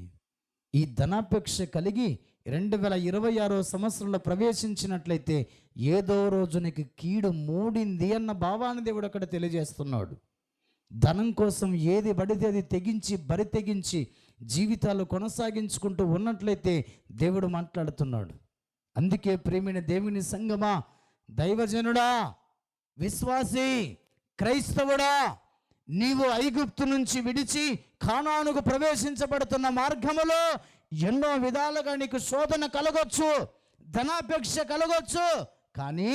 ఈ ధనాపేక్ష కలిగి 2026 సంవత్సరంలో ప్రవేశించినట్లయితే ఏదో రోజు నీకు కీడు మూడింది అన్న భావాన్ని దేవుడు అక్కడ తెలియజేస్తున్నాడు. ధనం కోసం ఏది పడితే అది తెగించి బరి తెగించి జీవితాలు కొనసాగించుకుంటూ ఉన్నట్లయితే దేవుడు మాట్లాడుతున్నాడు. అందుకే ప్రేమైన దేవుని సంగమా, దైవజనుడా, విశ్వాసి, క్రైస్తవుడా, నీవు ఐగుప్తు నుంచి విడిచి కానానుకు ప్రవేశించబడుతున్న మార్గములో ఎన్నో విధాలుగా నీకు శోధన కలగొచ్చు, ధనాపేక్ష కలగొచ్చు, కానీ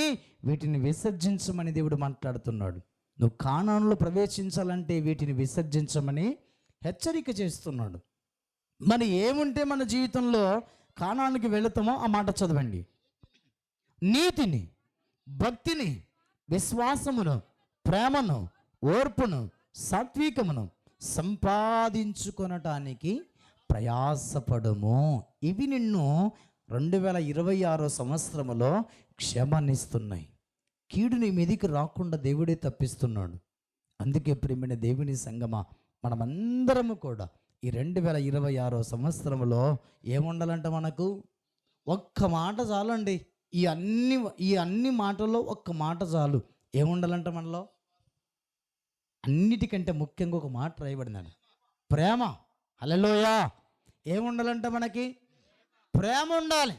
వీటిని విసర్జించమని దేవుడు మాట్లాడుతున్నాడు. నువ్వు కానానులో ప్రవేశించాలంటే వీటిని విసర్జించమని హెచ్చరిక చేస్తున్నాడు. మరి ఏముంటే మన జీవితంలో కానానికి వెళుతామో ఆ మాట చదవండి. నీతిని, భక్తిని, విశ్వాసమును, ప్రేమను, ఓర్పును, సాత్వికమును సంపాదించుకొనటానికి ప్రయాసపడము. ఇవి నిన్ను 2026 సంవత్సరములో క్షేమాన్నిస్తున్నాయి. కీడు నీ మీదికి రాకుండా దేవుడే తప్పిస్తున్నాడు. అందుకే ప్రియమైన దేవుని సంగమా, మనమందరము కూడా ఈ 2026 సంవత్సరంలో ఏముండాలంటే మనకు ఒక్క మాట చాలండి. ఈ అన్ని మాటల్లో ఒక్క మాట చాలు. ఏముండాలంటే మనలో అన్నిటికంటే ముఖ్యంగా ఒక మాట రాయబడినాడు, ప్రేమ. హల్లెలూయా. ఏముండాలంటే మనకి ప్రేమ ఉండాలి.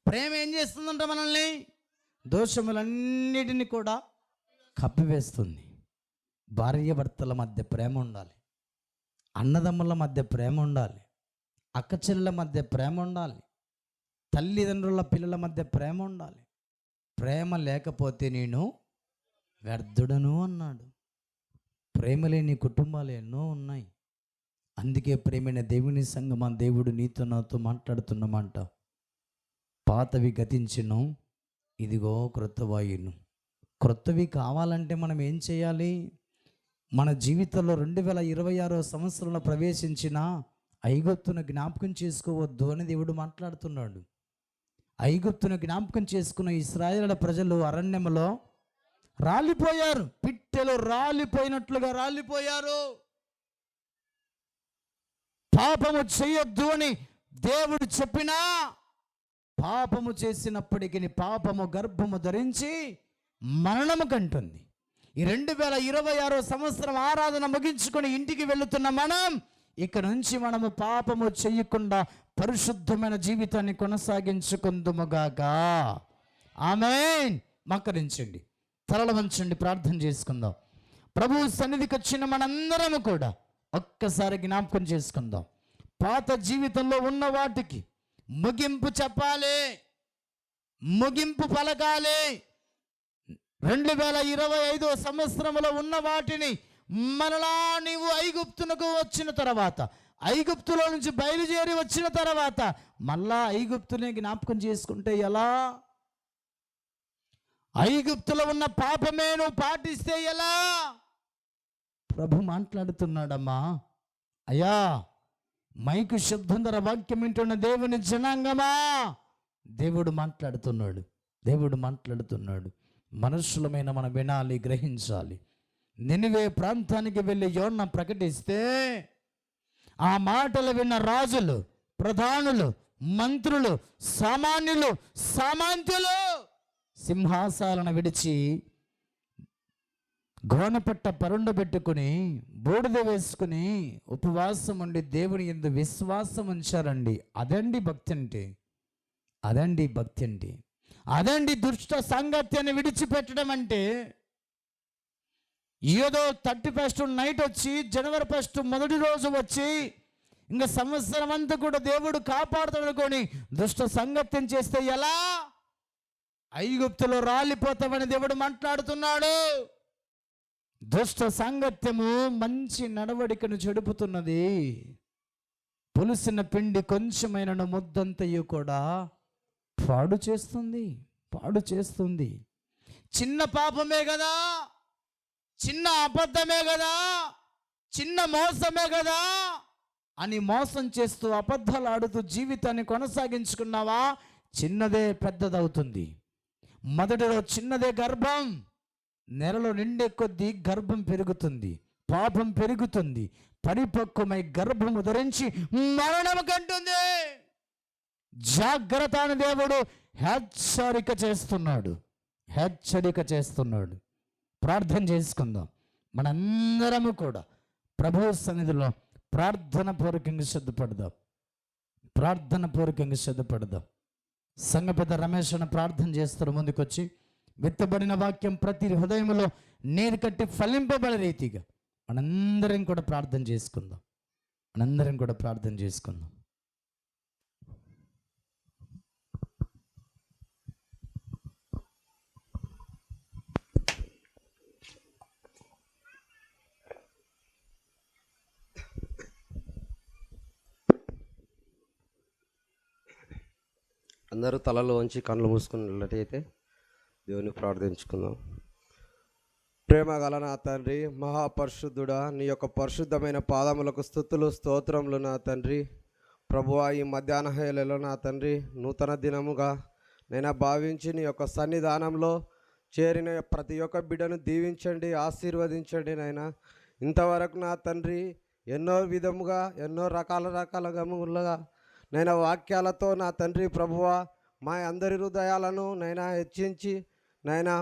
ప్రేమ ఏం చేస్తుందంట? మనల్ని దోషములన్నిటిని కూడా కప్పివేస్తుంది. భార్యాభర్తల మధ్య ప్రేమ ఉండాలి, అన్నదమ్ముల మధ్య ప్రేమ ఉండాలి, అక్కచెల్లెల మధ్య ప్రేమ ఉండాలి, తల్లిదండ్రుల పిల్లల మధ్య ప్రేమ ఉండాలి. ప్రేమ లేకపోతే నేను వ్యర్థుడను అన్నాడు. ప్రేమ లేని కుటుంబాలు ఎన్నో ఉన్నాయి. అందుకే ప్రేమైన దేవుని సంగమా, దేవుడు నీతో నాతో మాట్లాడుతున్నమాట. పాతవి గతించును, ఇదిగో క్రొత్తవాయును. క్రొత్తవి కావాలంటే మనం ఏం చేయాలి? మన జీవితంలో 2026 సంవత్సరంలో ప్రవేశించిన ఐగుప్తును జ్ఞాపకం చేసుకోవద్దు అని దేవుడు మాట్లాడుతున్నాడు. ఐగుప్తును జ్ఞాపకం చేసుకున్న ఇశ్రాయేలు ప్రజలు అరణ్యములో రాలిపోయారు. పిట్టెలు రాలిపోయినట్లుగా రాలిపోయారు. పాపము చేయొద్దు అని దేవుడు చెప్పినా పాపము చేసినప్పటికీ పాపము గర్భము ధరించి మరణము కంటుంది. ఈ 2026 సంవత్సరం ఆరాధన ముగించుకొని ఇంటికి వెళుతున్న మనం ఇక నుంచి మనము పాపము చేయకుండా పరిశుద్ధమైన జీవితాన్ని కొనసాగించుకుందుముగాక. ఆమేన్. మకరించండి, తలలు వంచండి, ప్రార్థన చేసుకుందాం. ప్రభువు సన్నిధికి వచ్చిన మనందరము కూడా ఒక్కసారి జ్ఞాపకం చేసుకుందాం. పాత జీవితంలో ఉన్న వాటికి ముగింపు చెప్పాలి, ముగింపు పలకాలి. 2025 సంవత్సరంలో ఉన్న వాటిని మరలా నీవు ఐగుప్తునకు వచ్చిన తర్వాత, ఐగుప్తులో నుంచి బయలుదేరి వచ్చిన తర్వాత మళ్ళా ఐగుప్తునే జ్ఞాపకం చేసుకుంటే ఎలా? ఐగుప్తులో ఉన్న పాపమే నువ్వు పాటిస్తే ఎలా? ప్రభు మాట్లాడుతున్నాడమ్మా. అయ్యా, మైకు శబ్దం ధర వాక్యం వింటున్న దేవుని జనాంగమా, దేవుడు మాట్లాడుతున్నాడు, దేవుడు మాట్లాడుతున్నాడు. మనుషులమైన మనం వినాలి, గ్రహించాలి. నినివే ప్రాంతానికి వెళ్ళి యోన ప్రకటిస్తే ఆ మాటలు విన్న రాజులు, ప్రధానులు, మంత్రులు, సామాన్యులు, సామంతులు సింహాసాలను విడిచి గోనపట్ట పరుండబెట్టుకుని బూడిద వేసుకుని ఉపవాసం ఉండి దేవుని యందు విశ్వాసం ఉంచారండి. అదండి భక్తి అంటే, అదండి భక్తి అంటే, అదండి దుష్ట సంగత్యాన్ని విడిచిపెట్టడం అంటే. ఏదో 31st నైట్ వచ్చి జనవరి 1 మొదటి రోజు వచ్చి ఇంకా సంవత్సరం అంతా కూడా దేవుడు కాపాడుతాడనుకొని దుష్ట సంగత్యం చేస్తే ఎలా? ఐగుప్తులో రాలిపోతామని దేవుడు మాట్లాడుతున్నాడు. దుష్ట సాంగత్యము మంచి నడవడికను చెడుపుతున్నది. పులిసిన పిండి కొంచెమైన ముద్దంతయు కూడా పాడు చేస్తుంది, పాడు చేస్తుంది. చిన్న పాపమే కదా, చిన్న అబద్ధమే కదా, చిన్న మోసమే కదా అని మోసం చేస్తూ అబద్ధాలు ఆడుతూ జీవితాన్ని కొనసాగించుకున్నావా? చిన్నదే పెద్దదవుతుంది. మొదటిలో చిన్నదే గర్భం, నెలలో నిండే కొద్దీ గర్భం పెరుగుతుంది, పాపం పెరుగుతుంది, పరిపక్వమై గర్భము ధరించి మరణము కంటుంది. జాగ్రత్త అని దేవుడు హెచ్చరిక చేస్తున్నాడు, హెచ్చరిక చేస్తున్నాడు. ప్రార్థన చేసుకుందాం. మనందరము కూడా ప్రభు సన్నిధిలో ప్రార్థన పూర్వకంగా సిద్ధపడదాం, ప్రార్థన పూర్వకంగా సిద్ధపడదాం. సంఘ పెద్ద రమేష్ అన్న ప్రార్థన చేస్తారు. ముందుకొచ్చి విత్తబడిన వాక్యం ప్రతి హృదయంలో నీరు కట్టి ఫలింపబడే రీతిగా మనందరం కూడా ప్రార్థన చేసుకుందాం, మనందరం కూడా ప్రార్థన చేసుకుందాం. అందరూ తలలో వంచి కళ్ళు మూసుకున్నట్లయితే దేవుని ప్రార్థించుకుందాం. ప్రేమ గల నా తండ్రి, మహాపరిశుద్ధుడా, నీ యొక్క పరిశుద్ధమైన పాదములకు స్తుతులు స్తోత్రములు నా తండ్రి. ప్రభువా, ఈ మధ్యాహ్న వేళలో నా తండ్రి నూతన దినముగా నేను భావించి నీ యొక్క సన్నిధానంలో చేరిన ప్రతి ఒక్క బిడ్డను దీవించండి, ఆశీర్వదించండి నాయన. ఇంతవరకు నా తండ్రి ఎన్నో విధముగా ఎన్నో రకాలుగా నైనా వాక్యాలతో నా తండ్రి ప్రభువా మా అందరి హృదయాలను నైనా హెచ్చించి నైనా